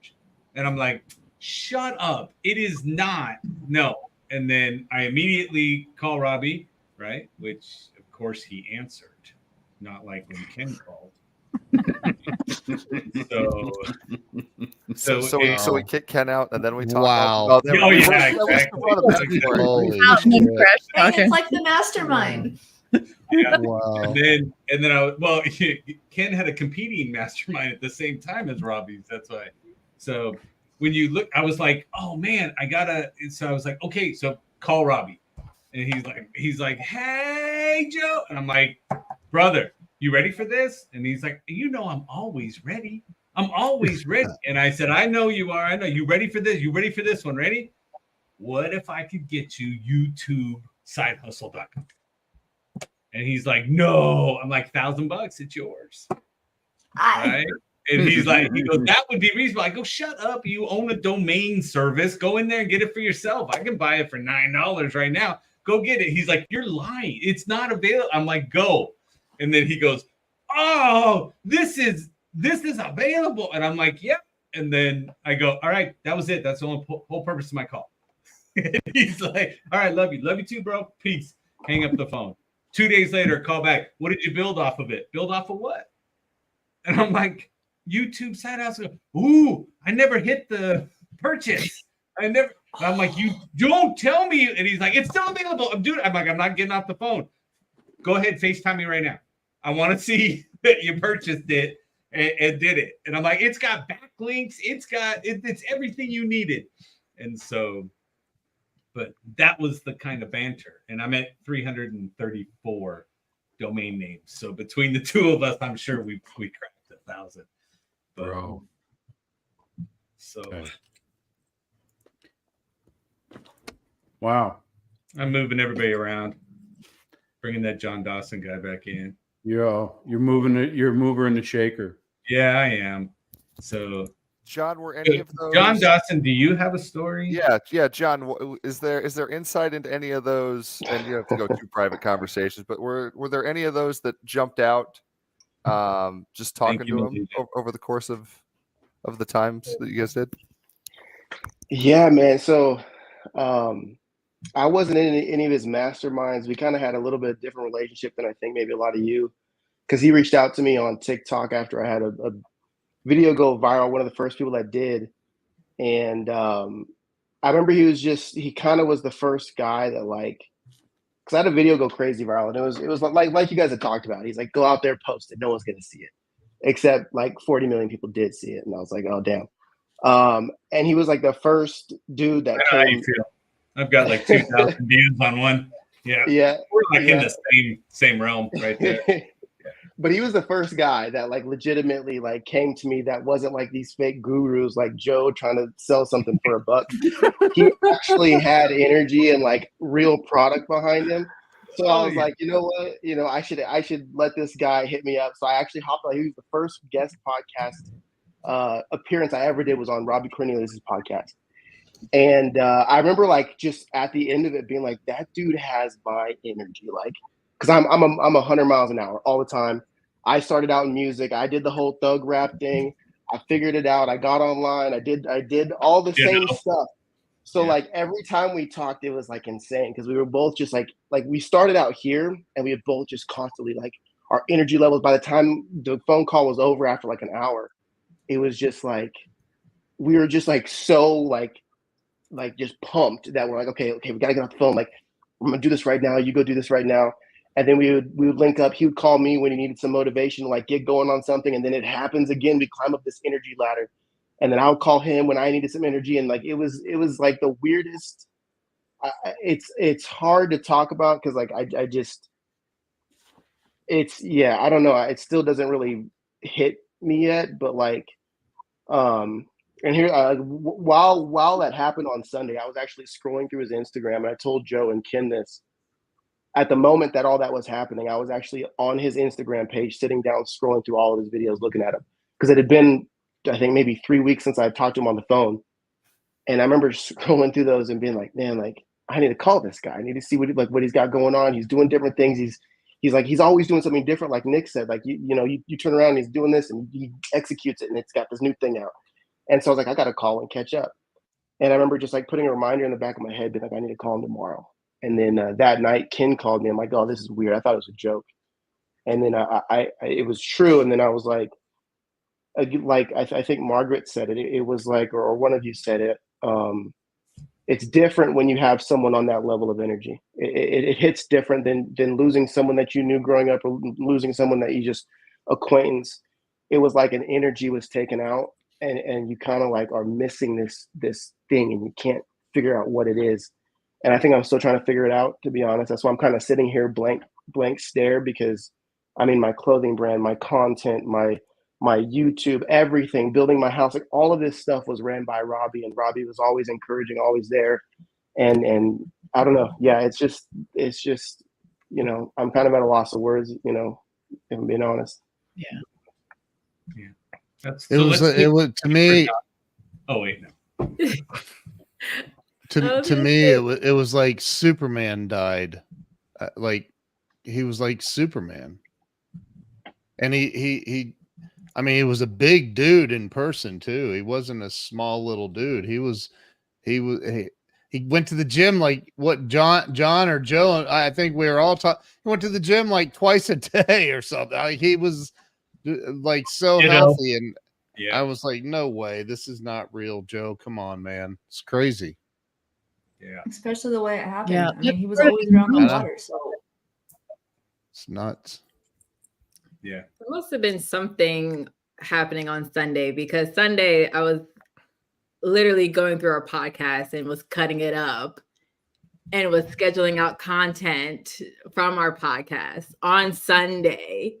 And I'm like, shut up. It is not. No. And then I immediately call Robbie, right? Which, of course, he answered. Not like when Ken called. So we kick Ken out and then we talk. Wow. Exactly. It's like the mastermind. Yeah. Wow. And then Ken had a competing mastermind at the same time as Robbie's. That's why. So when you look, I was like, oh man, so I was like, okay, so call Robbie. And he's like, hey Joe. And I'm like, brother, you ready for this? And he's like, I'm always ready. I'm always ready. And I said, I know you are. I know. You ready for this? You ready for this one? Ready? What if I could get you YouTubeSideHustle.com? And he's like, no. I'm like, $1,000, it's yours. Right? And he goes, that would be reasonable. I go, shut up. You own a domain service. Go in there and get it for yourself. I can buy it for $9 right now. Go get it. He's like, you're lying. It's not available. I'm like, go. And then he goes, oh, this is available. And I'm like, yep. And then I go, all right, that was it. That's the whole purpose of my call. And he's like, all right, love you. Love you too, bro. Peace. Hang up the phone. 2 days later, call back. What did you build off of it? Build off of what? And I'm like, YouTube side hustle. Ooh, I never hit the purchase. I'm like, you don't tell me. And he's like, it's still available. I'm like, I'm not getting off the phone. Go ahead, FaceTime me right now. I want to see that you purchased it and did it. And I'm like, it's got backlinks. It's everything you needed. And so, but that was the kind of banter. And I'm at 334 domain names. So between the two of us, I'm sure we cracked 1,000. Bro. So. Okay. Wow. I'm moving everybody around. Bringing that John Dawson guy back in. You're moving it. You're a mover and a shaker. Yeah, I am. So, John, were any of those? John Dawson, do you have a story? Yeah, John. Is there insight into any of those? And you have to go through private conversations. But were there any of those that jumped out? Just talking to him over the course of the times that you guys did. Yeah, man. So, I wasn't in any of his masterminds. We kind of had a little bit different relationship than I think maybe a lot of you, because he reached out to me on TikTok after I had a video go viral. One of the first people that did, And I remember he kind of was the first guy that like, because I had a video go crazy viral, and it was like you guys had talked about. He's like, go out there, post it. No one's gonna see it, except like 40 million people did see it, and I was like, oh damn. And he was like the first dude that I know how came. you feel. I've got like 2,000 views on one. Yeah, Yeah, we're like yeah. in the same realm right there. But he was the first guy that like legitimately like came to me that wasn't like these fake gurus like Joe trying to sell something for a buck. He actually had energy and like real product behind him. So I was like, you know what? You know, I should let this guy hit me up. So I actually hopped on. He was the first guest podcast appearance I ever did was on Robbie Cornelius' podcast. And I remember like just at the end of it being like, that dude has my energy. Like, because I'm 100 miles an hour all the time. I started out in music. I did the whole thug rap thing. I figured it out. I got online. I did all the same stuff. So like every time we talked, it was like insane because we were both just like we started out here and we had both just constantly like our energy levels. By the time the phone call was over after like an hour, it was just like we were just like so like just pumped that we're like, okay, we gotta get off the phone. Like, I'm gonna do this right now. You go do this right now. And then we would link up. He would call me when he needed some motivation, like get going on something. And then it happens again. We climb up this energy ladder. And then I would call him when I needed some energy. And like it was like the weirdest. It's hard to talk about because like I just I don't know. It still doesn't really hit me yet. But like and here while that happened on Sunday, I was actually scrolling through his Instagram and I told Joe and Ken this. At the moment that all that was happening, I was actually on his Instagram page, sitting down, scrolling through all of his videos, looking at him. Because it had been, I think, maybe 3 weeks since I talked to him on the phone. And I remember scrolling through those and being like, man, like, I need to call this guy. I need to see what he's got going on. He's doing different things. He's always doing something different. Like Nick said, like, you turn around and he's doing this and he executes it and it's got this new thing out. And so I was like, I got to call and catch up. And I remember just like putting a reminder in the back of my head, being like, I need to call him tomorrow. And then that night, Ken called me. I'm like, oh, this is weird. I thought it was a joke. And then it was true. And then I was like I think Margaret said it. It was like, or one of you said it. It's different when you have someone on that level of energy. It hits different than losing someone that you knew growing up or losing someone that you just acquaintance. It was like an energy was taken out, and you kind of like are missing this thing, and you can't figure out what it is. And I think I'm still trying to figure it out, to be honest. That's why I'm kind of sitting here blank stare, because I mean, my clothing brand, my content, my YouTube, everything, building my house, like all of this stuff was ran by Robbie, and Robbie was always encouraging, always there. And I don't know. Yeah, it's just, I'm kind of at a loss of words, if I'm being honest. Yeah. It was to me. Oh wait, no. To me, it was like Superman died. Like he was like Superman, and he I mean, he was a big dude in person too. He wasn't a small little dude. He went to the gym like what John or Joe. I think we were all taught. He went to the gym like twice a day or something. Like, he was like so healthy, and I was like, no way, this is not real, Joe. Come on, man, it's crazy. Yeah, especially the way it happened. Yeah. I mean, he was always around the water, so it's nuts. Yeah, there must have been something happening on Sunday, because Sunday I was literally going through our podcast and was cutting it up and was scheduling out content from our podcast on Sunday,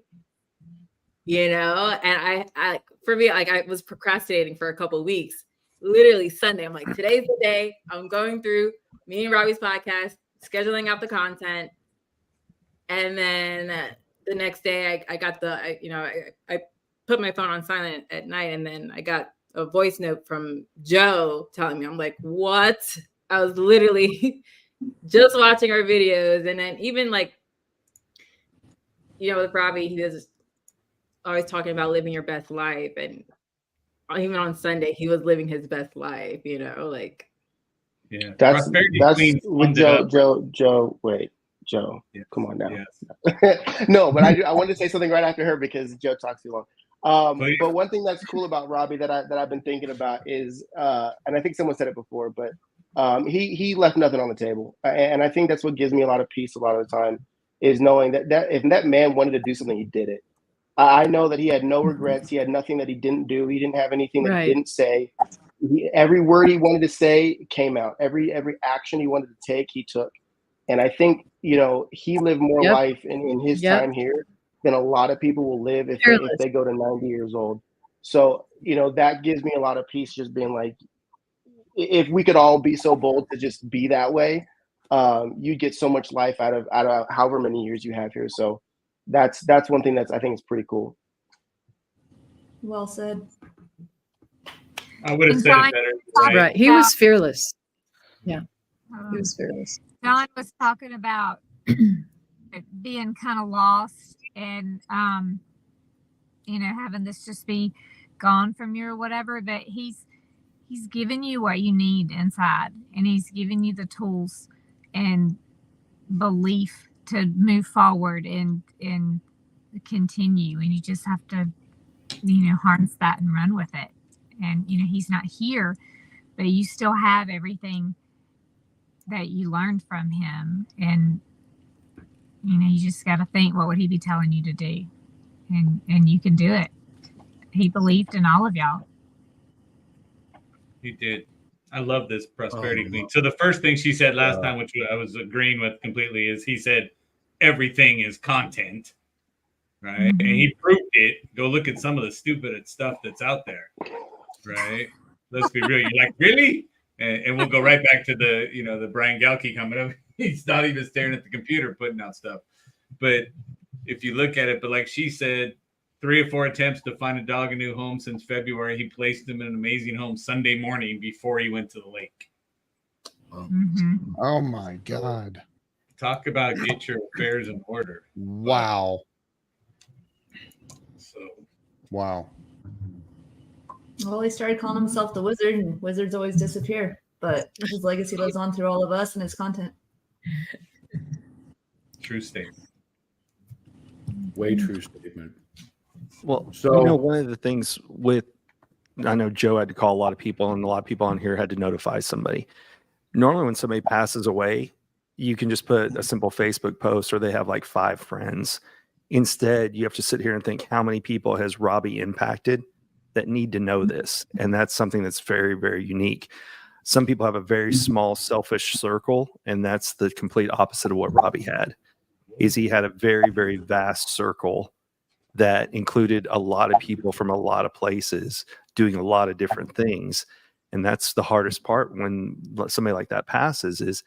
and I for me, like, I was procrastinating for a couple of weeks. Literally Sunday, I'm like, today's the day. I'm going through me and Robbie's podcast, scheduling out the content. And then the next day I got I put my phone on silent at night, and then I got a voice note from Joe telling me, I'm like, what? I was literally just watching our videos. And then even like, with Robbie, he was always talking about living your best life. And even on Sunday, he was living his best life, like. Yeah. That's with Joe. Wait, Joe, come on now. Yes. No, but I wanted to say something right after her because Joe talks too long. But one thing that's cool about Robbie that I've been thinking about is, and I think someone said it before, but he left nothing on the table, and I think that's what gives me a lot of peace a lot of the time, is knowing that if that man wanted to do something, he did it. I know that he had no regrets. He had nothing that he didn't do. He didn't have anything that he didn't say. Every word he wanted to say came out. Every action he wanted to take, he took. And I think, he lived more life in his time here than a lot of people will live if they go to 90 years old. So, that gives me a lot of peace, just being like, if we could all be so bold to just be that way, you get so much life out of however many years you have here. So that's one thing I think is pretty cool. Well said. I would have said it better. Right. He was fearless. Yeah. He was fearless. John was talking about being kind of lost and, having this just be gone from you or whatever, but he's given you what you need inside, and he's given you the tools and belief to move forward and continue. And you just have to, harness that and run with it. And, he's not here, but you still have everything that you learned from him. And, you just got to think, what would he be telling you to do? And you can do it. He believed in all of y'all. He did. I love this prosperity queen. So the first thing she said last time, which I was agreeing with completely, is he said everything is content, right? And he proved it. Go look at some of the stupid stuff that's out there, right? Let's be real. You're like, really? And we'll go right back to the Brian Galkey coming up. He's not even staring at the computer, putting out stuff. But if you look at it, but like she said, 3 or 4 attempts to find a dog a new home since February. He placed him in an amazing home Sunday morning before he went to the lake. Oh my God. Talk about get your affairs in order. Wow. So. Wow. Well, he started calling himself the wizard, and wizards always disappear. But his legacy lives on through all of us and his content. True statement. Way true statement. Well, so one of the things I know Joe had to call a lot of people, and a lot of people on here had to notify somebody. Normally when somebody passes away, you can just put a simple Facebook post, or they have like 5 friends. Instead, you have to sit here and think, how many people has Robbie impacted that need to know this? And that's something that's very, very unique. Some people have a very small, selfish circle, and that's the complete opposite of what Robbie had. Is he had a very, very vast circle that included a lot of people from a lot of places doing a lot of different things. And that's the hardest part when somebody like that passes, is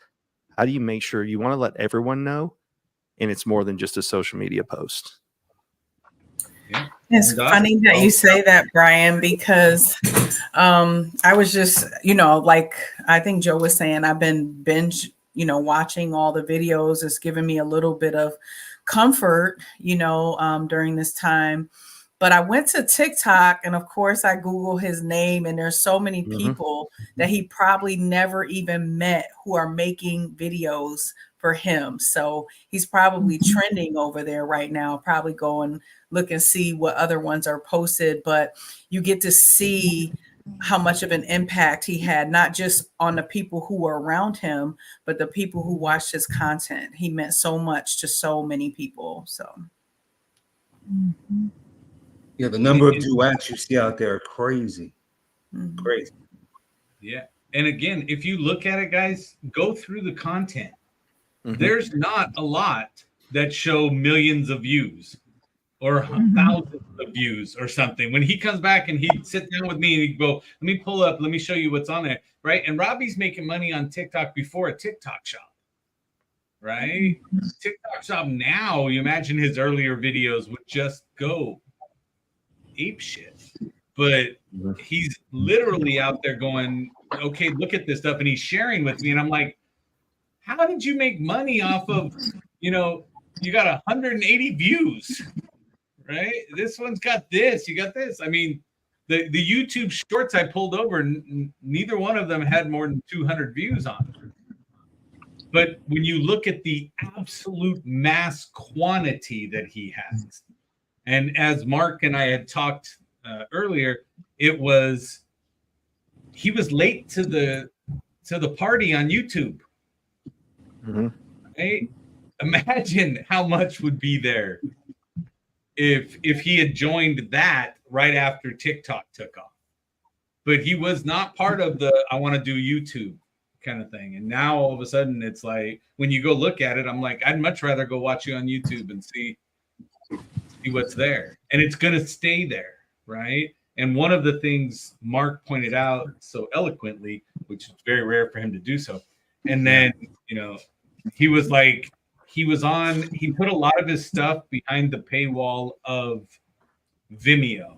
how do you make sure you want to let everyone know, and it's more than just a social media post? Yeah. It's funny that you say that, Brian, because I was just, like I think Joe was saying, I've been binge, watching all the videos. It's given me a little bit of comfort, during this time. But I went to TikTok, and of course I Google his name, and there's so many people that he probably never even met who are making videos for him. So he's probably trending over there right now. Probably go and look and see what other ones are posted, but you get to see how much of an impact he had, not just on the people who were around him, but the people who watched his content. He meant so much to so many people. So, yeah, the number of duets you see out there are crazy. Crazy. Yeah. And again, if you look at it, guys, go through the content. There's not a lot that show millions of views or thousands of views or something. When he comes back and he'd sit down with me and he'd go, let me pull up, let me show you what's on there, right? And Robbie's making money on TikTok before a TikTok shop, right? TikTok shop now, you imagine his earlier videos would just go ape shit. But he's literally out there going, okay, look at this stuff. And he's sharing with me. And I'm like, how did you make money off of, you got 180 views, right? This one's got this, you got this. I mean, the YouTube shorts I pulled over, neither one of them had more than 200 views on it. But when you look at the absolute mass quantity that he has, And as Mark and I had talked earlier, he was late to the party on YouTube. Mm-hmm. Right? Imagine how much would be there if he had joined that right after TikTok took off. But he was not part of the I want to do YouTube kind of thing. And now all of a sudden it's like when you go look at it, I'm like, I'd much rather go watch you on YouTube and see what's there. And it's gonna stay there, right? And one of the things Mark pointed out so eloquently, which is very rare for him to do so, and then he was like, he put a lot of his stuff behind the paywall of Vimeo,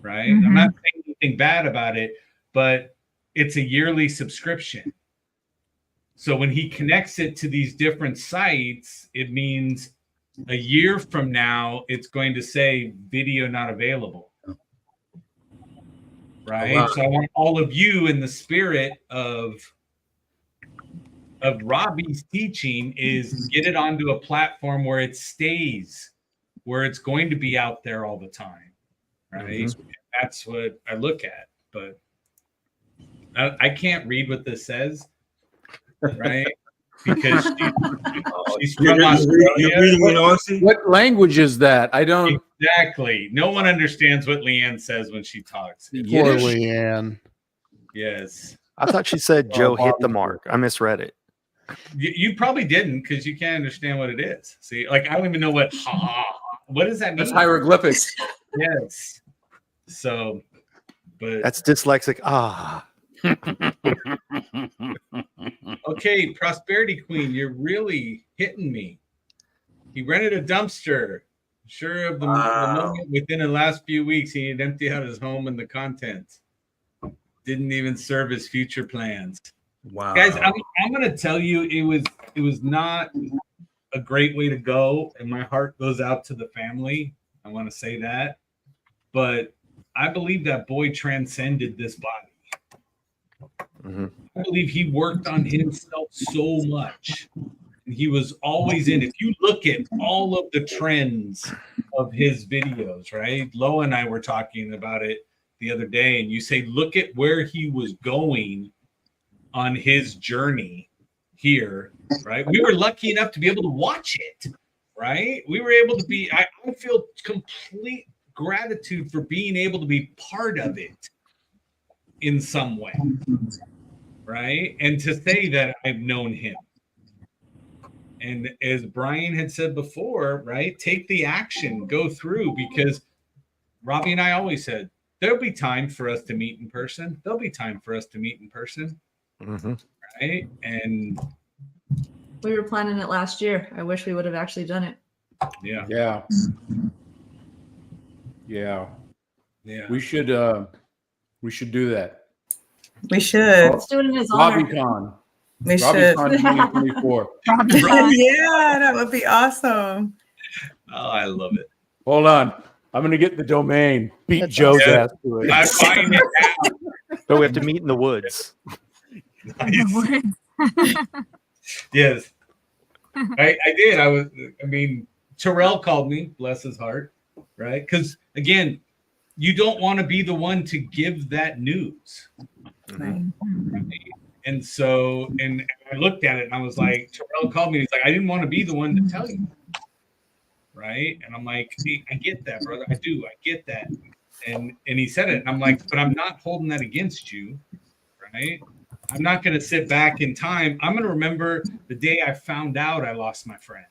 right? I'm not saying anything bad about it, but it's a yearly subscription. So when he connects it to these different sites, it means a year from now, it's going to say video not available. Right? Oh, wow. So I want all of you in the spirit of Robbie's teaching is get it onto a platform where it stays, where it's going to be out there all the time. Right? Mm-hmm. That's what I look at. But I can't read what this says, right? Because she's from Australia. What language is that? I don't. Exactly. No one understands what Leanne says when she talks. Poor Leanne. Yes. I thought she said Joe hit the mark. I misread it. You probably didn't because you can't understand what it is. See, like I don't even know what does that mean? That's hieroglyphics. Yes. So, but that's dyslexic. Okay, Prosperity Queen, you're really hitting me. He rented a dumpster. Sure of the moment within the last few weeks, he had emptied out his home and the contents. Didn't even serve his future plans. Wow, guys, I'm gonna tell you, it was not a great way to go, and my heart goes out to the family. I want to say that, but I believe that boy transcended this body. Mm-hmm. I believe he worked on himself so much. He was always in. If you look at all of the trends of his videos, right? Lo and I were talking about it the other day, and you say, look at where he was going on his journey here, right? We were lucky enough to be able to watch it, right? We were able to be, I feel complete gratitude for being able to be part of it in some way, right? And to say that I've known him. And as Brian had said before, right, take the action, go through, because Robbie and I always said, there'll be time for us to meet in person. There'll be time for us to meet in person. Mm-hmm. Right. And we were planning it last year. I wish we would have actually done it. Yeah. Yeah. Yeah. Yeah. We should do that. We should. Let's do it in his honor. RobbieCon. We should. RobbieCon 2024. Yeah, that would be awesome. Oh, I love it. Hold on. I'm going to get the domain. Beat Joe's ass to it. I find it now. So we have to meet in the woods. Nice. Yes. I did. I mean, Terrell called me, bless his heart, right? Because again, you don't want to be the one to give that news. Mm-hmm. Right? And so, and I looked at it and I was like, Terrell called me. He's like, I didn't want to be the one to tell you. Right. And I'm like, hey, I get that, brother. I do. I get that. And he said it. And I'm like, but I'm not holding that against you. Right. I'm not going to sit back in time. I'm going to remember the day I found out I lost my friend.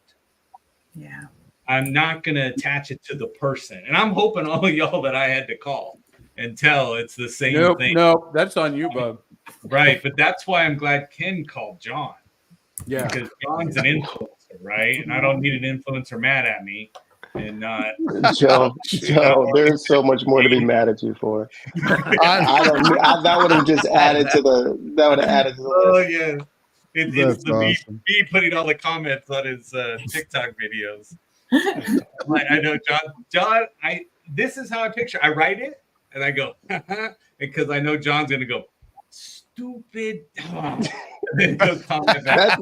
Yeah. I'm not going to attach it to the person. And I'm hoping all of y'all that I had to call and tell it's the same thing. No, that's on you, bub. Right. But that's why I'm glad Ken called John. Yeah. Because John's an influencer, right? And I don't need an influencer mad at me and not. Joe, there's so much more to be mad at you for. That would have just added to the. That would have added to the list. Oh yeah, it's awesome. me putting all the comments on his TikTok videos. I know, John. This is how I picture. I write it and I go because I know John's gonna go stupid. Go comment back.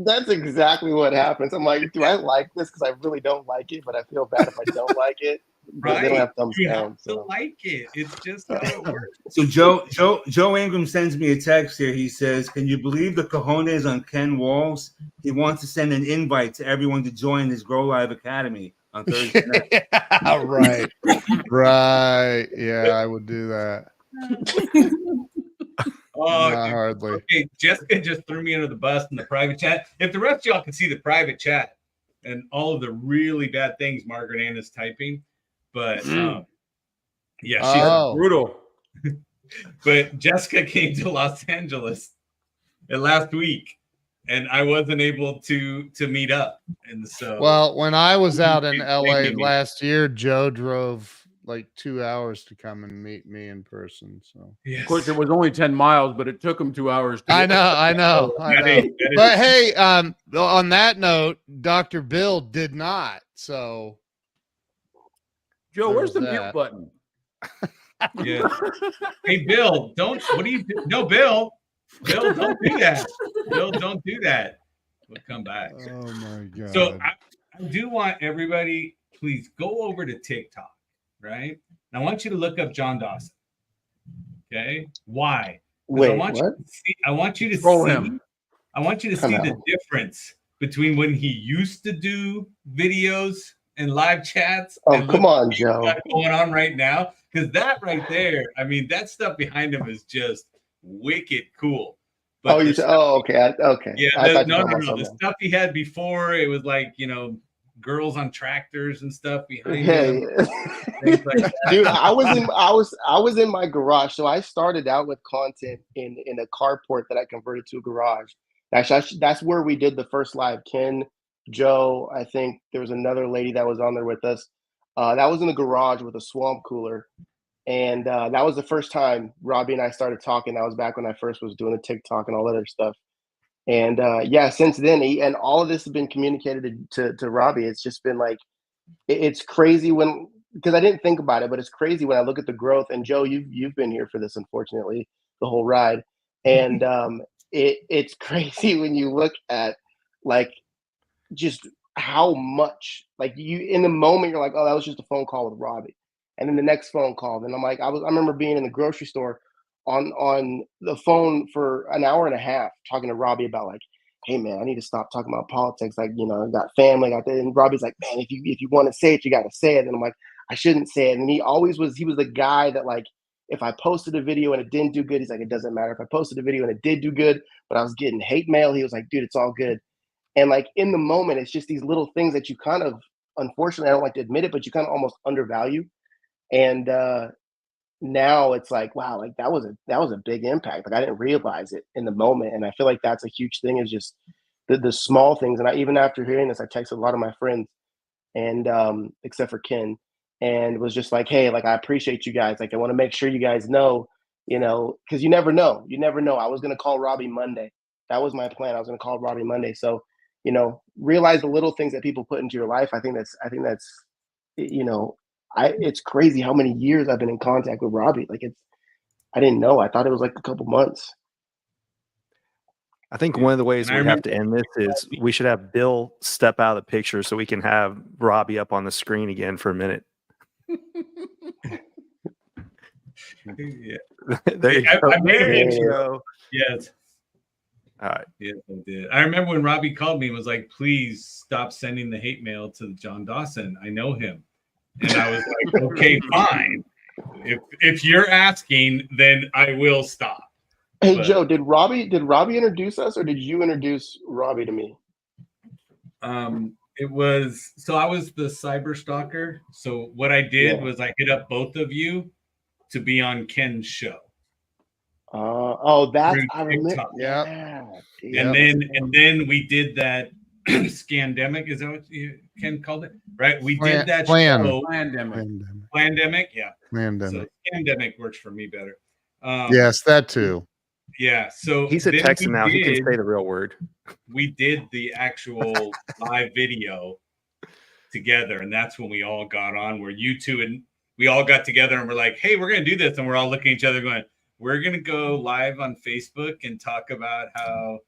That's exactly what happens. I'm like, do I like this? Because I really don't like it, but I feel bad if I don't like it. But they don't have thumbs You down. have to like it. It's just how it works. So Joe Ingram sends me a text here. He says, "Can you believe the cojones on Ken Walls? He wants to send an invite to everyone to join his Grow Live Academy on Thursday night." Right. Right. Yeah, I would do that. Oh, Not dude. hardly. Okay, Jessica just threw me under the bus in the private chat. If the rest of y'all can see the private chat and all of the really bad things Margaret Ann is typing, but yeah, she's brutal. But Jessica came to Los Angeles last week, and I wasn't able to meet up. And so, Well, when I was out in Thank LA you. last year, Joe drove like 2 hours to come and meet me in person. So yes. Of course, it was only 10 miles, but it took him 2 hours. I know. But hey, on that note, Dr. Bill did not. So Joe, where's the there's mute that. button? Yeah. Hey, Bill, don't. What do you do? No, Bill, don't do that. Bill, don't do that. We'll come back. Oh my God. So I do want everybody, please go over to TikTok, right? And I want you to look up John Dawson. Okay, why? Wait, I want what? you to see. I want you to Troll see. him. I want you to Come see the on. difference between when he used to do videos and live chats. Oh, and come look on, what Joe. he's got going on right now, because that right there, I mean, that stuff behind him is just wicked cool. But Oh, the you said, stuff- okay. Okay. yeah, I thought you no. were talking about The something. stuff he had before, it was like, girls on tractors and stuff behind Hey, him. Things like that. dude, I was in my garage. So I started out with content in a carport that I converted to a garage. Actually, that's where we did the first live. Ken, Joe, I think there was another lady that was on there with us. That was in the garage with a swamp cooler, and that was the first time Robbie and I started talking. That was back when I first was doing the TikTok and all that other stuff. And yeah, since then, and all of this has been communicated to Robbie. It's just been like, it's crazy because I didn't think about it, but it's crazy when I look at the growth. And Joe, you've been here for this, unfortunately, the whole ride. And it's crazy when you look at like just how much, like, you in the moment you're like, oh, that was just a phone call with Robbie, and then the next phone call. Then I'm like, I remember being in the grocery store on the phone for an hour and a half talking to Robbie about like, hey man, I need to stop talking about politics. Like, I got family, I got that. And Robbie's like, man, if you want to say it, you got to say it. And I'm like, I shouldn't say it. And he was the guy that, like, if I posted a video and it didn't do good, he's like, it doesn't matter. If I posted a video and it did do good, but I was getting hate mail, he was like, dude, it's all good. And like in the moment, it's just these little things that you kind of, unfortunately, I don't like to admit it, but you kind of almost undervalue. And now it's like, wow, like that was a big impact. Like I didn't realize it in the moment. And I feel like that's a huge thing, is just the small things. And even after hearing this, I texted a lot of my friends, and except for Ken, and was just like, hey, like, I appreciate you guys. Like, I want to make sure you guys know, because you never know. I was going to call Robbie Monday. That was my plan. I was going to call Robbie Monday. So, realize the little things that people put into your life. I think that's, it's crazy how many years I've been in contact with Robbie. Like, I didn't know. I thought it was like a couple months. I think one of the ways And I we have to end this is we should have Bill step out of the picture so we can have Robbie up on the screen again for a minute. Yeah. There you go. I made There him. you go. Yes. All right. Yes, I did. I remember when Robbie called me and was like, please stop sending the hate mail to John Dawson. I know him. And I was like, okay, fine. If you're asking, then I will stop. Hey, Joe, did Robbie introduce us, or did you introduce Robbie to me? It was, so I was the cyber stalker. So what I did was I hit up both of you to be on Ken's show. That's, Through I remember. TikTok. Yeah. And then we did that scandemic. Is that what Ken called it? Right. We did that show. Plandemic. Yeah. Plandemic. So scandemic works for me better. Yes, that too. Yeah. So he's a then Texan now. He can did- say the real word. We did the actual live video together, and that's when we all got on, where you two and we all got together and we're like, hey, we're gonna do this, and we're all looking at each other going, we're gonna go live on Facebook and talk about how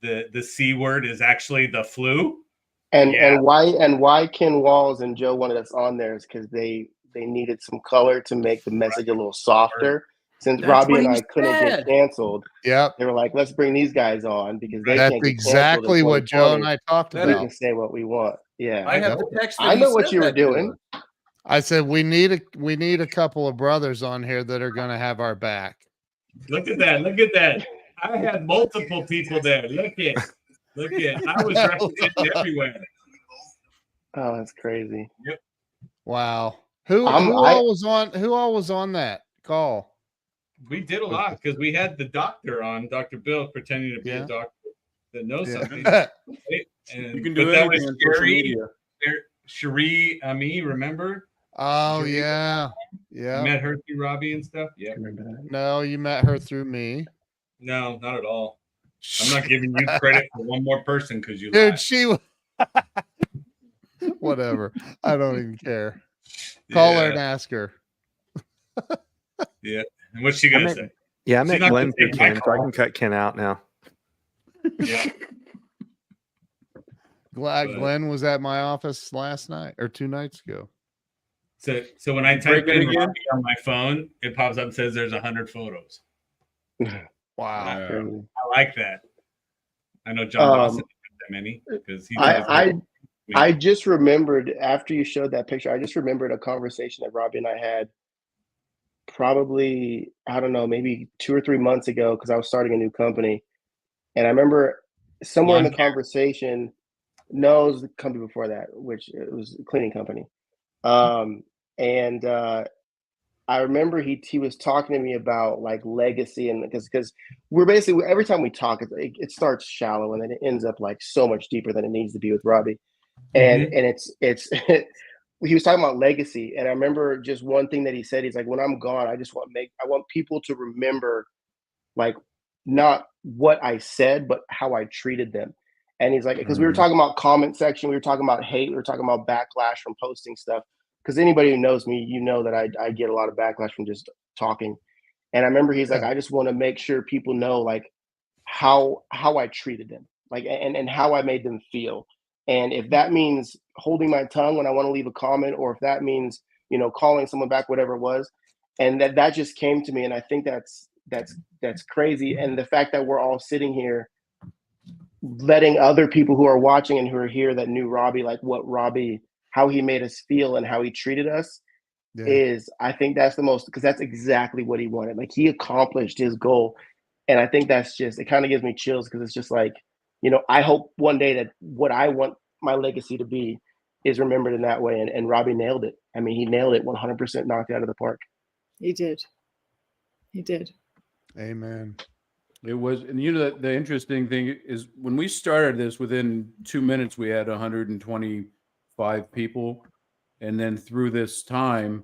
the C word is actually the flu. And Yeah. and why Ken Walls and Joe wanted us on there is because they needed some color to make the message a little softer. Since That's Robbie what and he I couldn't said. get canceled, Yep. they were like, let's bring these guys on because they That's can't get exactly canceled in what Joe and 2020. I talked That We about. can say what we want. Yeah. I have Yep. the text. That I he know what said you were that to doing. us. I said we need a couple of brothers on here that are going to have our back. Look at that. Look at that. I had multiple people there. Look at. I was represented everywhere. Oh, that's crazy. Yep. Wow. Who I- all was on that call? We did a lot because we had the doctor on, Dr. Bill, pretending to be Yeah. a doctor that knows something. Yeah. And, You can do but that anything was on social media. Cherie Ami, remember? Oh Cherie, yeah. You Yeah. met her through Robbie and stuff? Yeah. remember that. No, you met her through me. No, not at all. I'm not giving you credit for one more person because you Dude, lied. she was whatever. I don't even care. Call her and ask her. Yeah. And what's she gonna say? Yeah, I She's met not Glenn gonna through take my Ken, so I call. can cut Ken out now. Yeah. Glad But- Glenn was at my office last night or 2 nights ago. So when I Break type it in again? Robbie on my phone, it pops up and says there's 100 photos. Wow. Crazy. I like that. I know John Dawson didn't have that many because he I just remembered after you showed that picture, I just remembered a conversation that Robbie and I had probably, I don't know, maybe 2 or 3 months ago because I was starting a new company. And I remember somewhere in the Lawn care? conversation, no, it was the company before that, which it was a cleaning company. I remember he was talking to me about like legacy and because we're basically every time we talk, it starts shallow and then it ends up like so much deeper than it needs to be with Robbie. And it's he was talking about legacy. And I remember just one thing that he said, he's like, when I'm gone, I want people to remember like not what I said, but how I treated them. And he's like, because we were talking about comment section, we were talking about hate, we were talking about backlash from posting stuff. Because anybody who knows me, you know that I get a lot of backlash from just talking. And I remember he's like, I just want to make sure people know like how I treated them, like and how I made them feel. And if that means holding my tongue when I want to leave a comment, or if that means, you know, calling someone back, whatever it was, and that just came to me. And I think that's crazy. And the fact that we're all sitting here letting other people who are watching and who are here that knew Robbie, like how he made us feel and how he treated us is, I think that's the most, because that's exactly what he wanted. Like he accomplished his goal. And I think that's just, it kind of gives me chills because it's just like, you know, I hope one day that what I want my legacy to be is remembered in that way. And Robbie nailed it. I mean, he nailed it 100%, knocked it out of the park. He did. He did. Amen. It was, and you know, the interesting thing is when we started this, within 2 minutes, we had 125 people. And then through this time,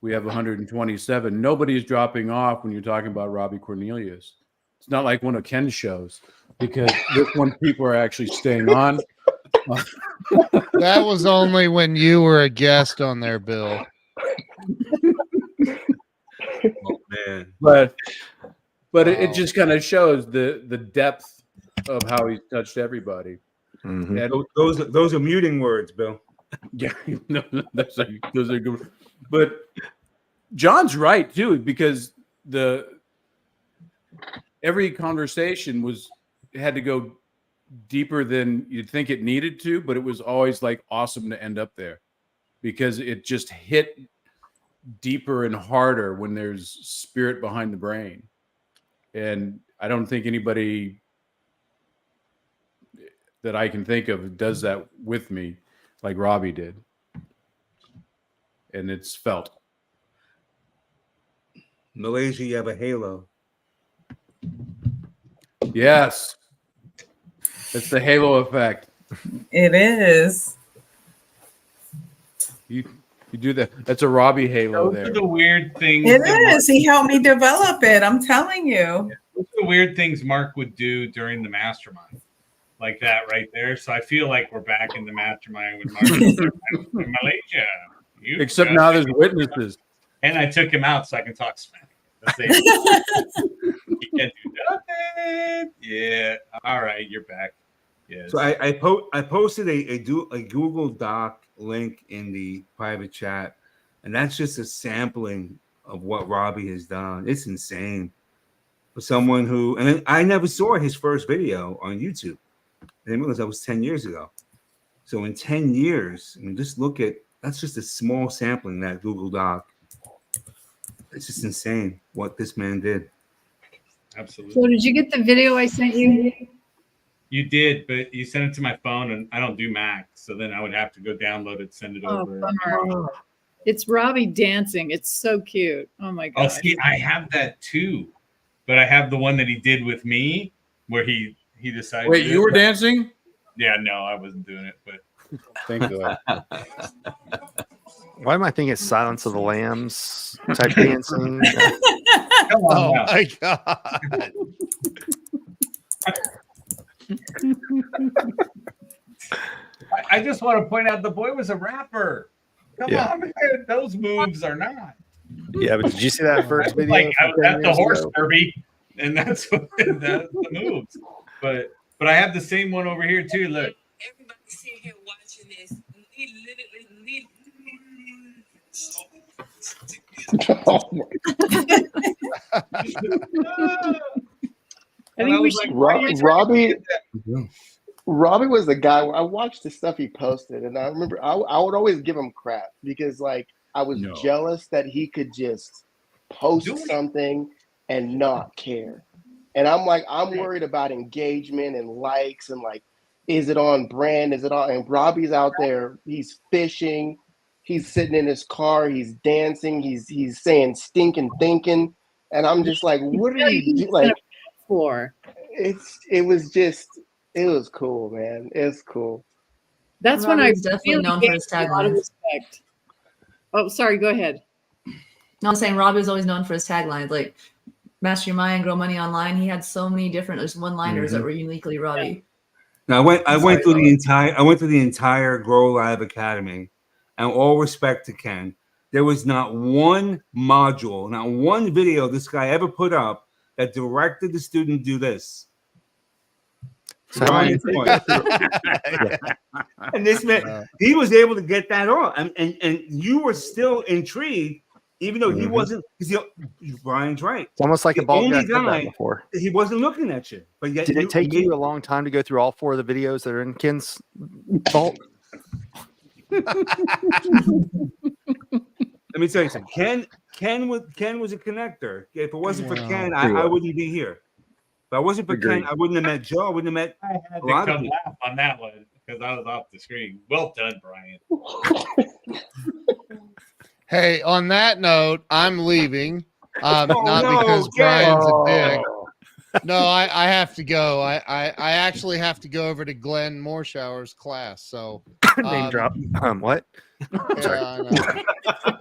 we have 127. Nobody's dropping off when you're talking about Robbie Cornelius. It's not like one of Ken's shows because this one people are actually staying on. That was only when you were a guest on there, Bill. Oh man. But it just kind of shows the depth of how he's touched everybody. Mhm. And Those are muting words, Bill. yeah, no, those are good. But John's right too, because every conversation had to go deeper than you'd think it needed to, but it was always like awesome to end up there because it just hit deeper and harder when there's spirit behind the brain. And I don't think anybody that I can think of does that with me like Robbie did. And it's felt. Malaysia, you have a halo. Yes. It's the halo effect. It is. You do that. That's a Robbie halo Those there. are the weird things. It that is. He helped me develop it. I'm telling you. Those are the weird things Mark would do during the mastermind, like that right there. So I feel like we're back in the mastermind with Mark in Malaysia. Except now there's witnesses. And I took him out so I can talk smack. the same. You can't do nothing. Yeah. All right, you're back. Yes. So I posted a Google Doc link in the private chat, and that's just a sampling of what Robbie has done. It's insane for someone who, and I never saw his first video on YouTube. I didn't realize that was 10 years ago. So in 10 years, I mean, just look at, that's just a small sampling, that Google Doc. It's just insane what this man did. Absolutely. So did you get the video I sent you? You did, but you sent it to my phone, and I don't do Mac, so then I would have to go download it, send it over. Bummer. It's Robbie dancing. It's so cute. Oh my god. Oh, see, I have that too, but I have the one that he did with me, where he decided. Wait, you were dancing? Yeah, no, I wasn't doing it, but thank God. Why am I thinking it's Silence of the Lambs type dancing? Come on Oh now. my god. I just want to point out the boy was a rapper. Come on, man. Those moves are not. Yeah, but did you see that first video? Like from 10 that's the years horse ago? derby, and that's what that's the moves. But I have the same one over here too. Look. Everybody sitting here watching this. I think we should. Robbie was the guy where I watched the stuff he posted, and I remember I would always give him crap because like I was jealous that he could just post something and not care. And I'm like, I'm worried about engagement and likes and like, is it on brand? Is it on? And Robbie's out there, he's fishing, he's sitting in his car, he's dancing, he's saying stinking thinking. And I'm just like, what are you doing? Like, for it was cool, man. It's cool. That's Robbie when I was definitely really known for gave his him a lot of taglines. respect. Oh, sorry. Go ahead. No, I'm saying Robbie was always known for his taglines, like "Master Your Mind, Grow Money Online." He had so many different one-liners that were uniquely Robbie. Now I went through the entire Grow Live Academy, and all respect to Ken, there was not one module, not one video this guy ever put up that directed the student do this. And this man, he was able to get that off, and you were still intrigued, even though he wasn't. Because Brian's right. It's almost like a bald guy only said that before. He wasn't looking at you. But yet, Did it take you a long time to go through all 4 of the videos that are in Ken's vault? Let me tell you something. Ken was a connector. If it wasn't for Ken, I wouldn't be here. If I wasn't for Ken, I wouldn't have met Joe. I wouldn't have met. I had to come laugh on that one because I was off the screen. Well done, Brian. Hey, on that note, I'm leaving. Because Brian's a dick. No, I have to go. I actually have to go over to Glenn Morshower's class. So name drop. What? Yeah, I know.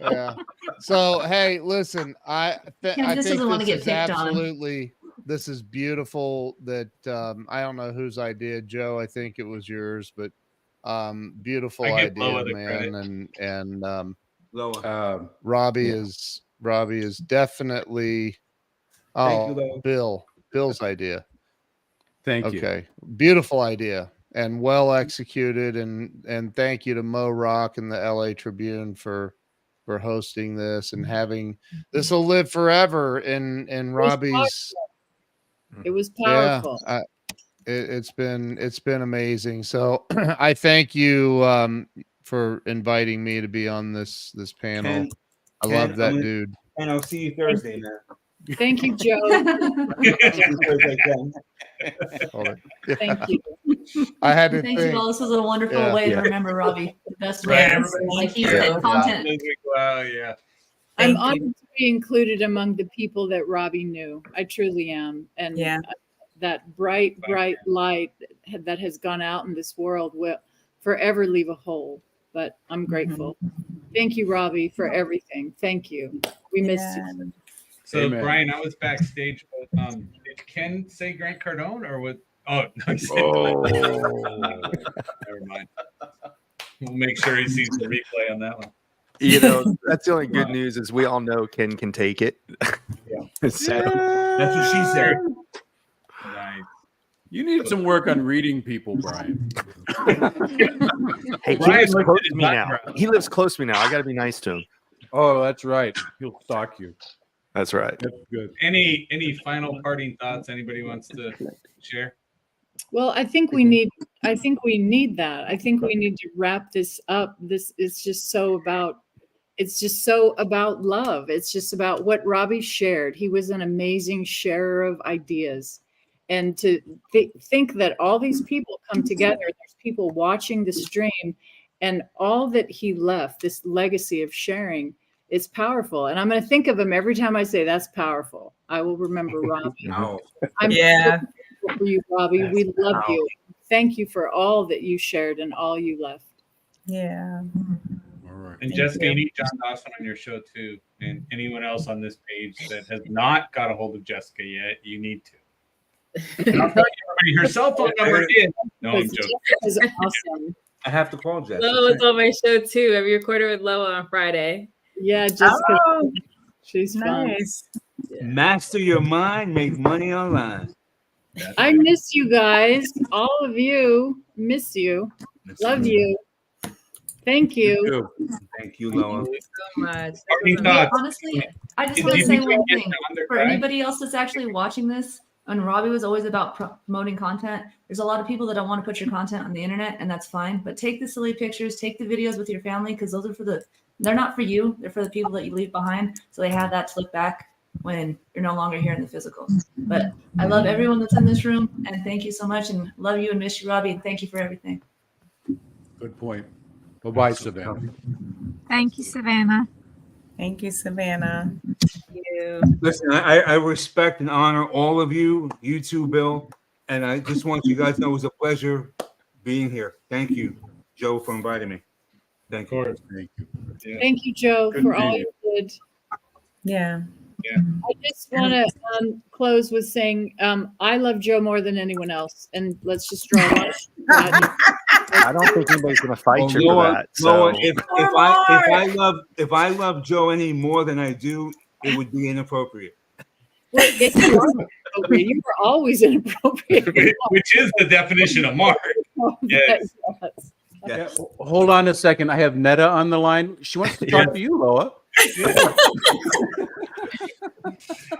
Yeah. So hey, listen, I think doesn't want to this get is picked on. absolutely this is beautiful. That I don't know whose idea, Joe. I think it was yours, but beautiful I give Loa idea, the man. And Loa. Robbie is definitely. Oh, Thank you, Loa. Bill's idea. Thank you. Okay, beautiful idea and well executed, and thank you to Mo Rock and the LA Tribune for hosting this and having this will live forever in Robbie's. It was powerful. Yeah, it's been amazing. So I thank you for inviting me to be on this panel. I love that dude. And I'll see you Thursday, man. Thank you, Joe. Thank you. I had to Thanks, think. you all. This was a wonderful way to remember Robbie. The best way. Right. Everybody, like he said, content. Wow, yeah. I'm honored to be included among the people that Robbie knew. I truly am. And that bright light that has gone out in this world will forever leave a hole. But I'm grateful. Thank you, Robbie, for everything. Thank you. We missed you. So Amen. Brian, I was backstage. Did Ken say Grant Cardone or what? Oh, no, he said never mind. We'll make sure he sees the replay on that one. You know, that's the only good news is we all know Ken can take it. Yeah. That's what she said. Nice. You need some work on reading people, Brian. Hey, he Brian lives looked close at his to me now. eyebrows. He lives close to me now. I got to be nice to him. Oh, that's right. He'll stalk you. That's right. That's good. Any final parting thoughts anybody wants to share? Well, I think we need that. I think we need to wrap this up. This is just so about love. It's just about what Robbie shared. He was an amazing sharer of ideas. And to think that all these people come together, there's people watching the stream, and all that he left, this legacy of sharing, is powerful. And I'm going to think of him every time I say that's powerful. I will remember Robbie. Wow. I'm Yeah. so grateful for you, Robbie. We love you. Thank you for all that you shared and all you left. Yeah. All right. And Thank Jessica, you. you need John Dawson on your show too. And anyone else on this page that has not got a hold of Jessica yet, you need to. And I'll tell you, her cell phone number is. No, I'm joking. Is awesome. I have to call Jess. Loa was on my show too. I recorded with Loa on Friday. Yeah, Jessica. Oh, She's fun. nice. Master your mind, make money online. I miss you guys. All of you. Miss you. Love you. Thank you. Thank you, Loa. Thank you so much. Parting thoughts. Honestly, I just Do want you to say think one we can thing. get John to For cry? anybody else that's actually watching this, and Robbie was always about promoting content, there's a lot of people that don't want to put your content on the internet, and that's fine. But take the silly pictures, take the videos with your family, because those are they're not for you. They're for the people that you leave behind. So they have that to look back when you're no longer here in the physical. But I love everyone that's in this room, and thank you so much, and love you and miss you, Robbie, and thank you for everything. Good point. Bye-bye, Savannah. Thank you, Savannah. Thank you, Savannah. Thank you. Listen, I respect and honor all of you, you too, Bill. And I just want you guys to know it was a pleasure being here. Thank you, Joe, for inviting me. Thank you. Thank you. Yeah. Thank you, Joe, Good for to all see you did. Yeah. I just want to close with saying I love Joe more than anyone else, and let's just draw a line. I don't think anybody's going to fight you for Loa, that. So. Loa, if I love Joe any more than I do, it would be inappropriate. Well, it's inappropriate. You were always inappropriate. Which is the definition of Mark. Yes. Yeah, hold on a second. I have Netta on the line. She wants to talk to you, Loa.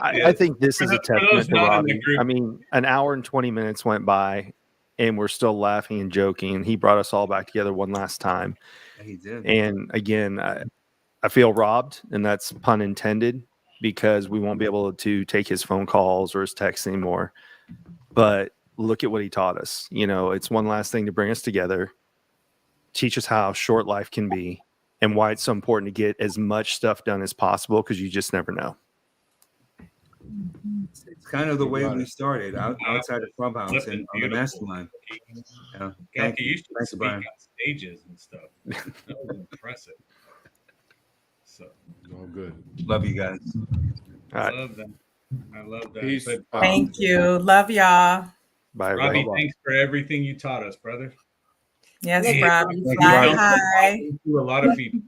I think this is a For those testament to not in the Robbie. group. I mean, an hour and 20 minutes went by, and we're still laughing and joking. And he brought us all back together one last time. He did. And again, I feel robbed, and that's pun intended, because we won't be able to take his phone calls or his texts anymore. But look at what he taught us. You know, it's one last thing to bring us together, teach us how short life can be, and why it's so important to get as much stuff done as possible, because you just never know. It's kind of the way we started outside of Clubhouse and on the mastermind. Yeah. Thank you. You should Thanks, speak Brian. on stages and stuff. That was impressive. So all good. Love you guys. I love that. I love that. Peace. But, Thank you. Love y'all. Bye, Robbie, everybody. thanks for everything you taught us, brother. Yes, Hey, Robbie. thank you, Fly Robbie. high. To a lot of people.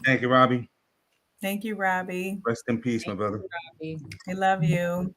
Thank you, Robbie. Thank you, Robbie. Rest in peace, my brother. We love you.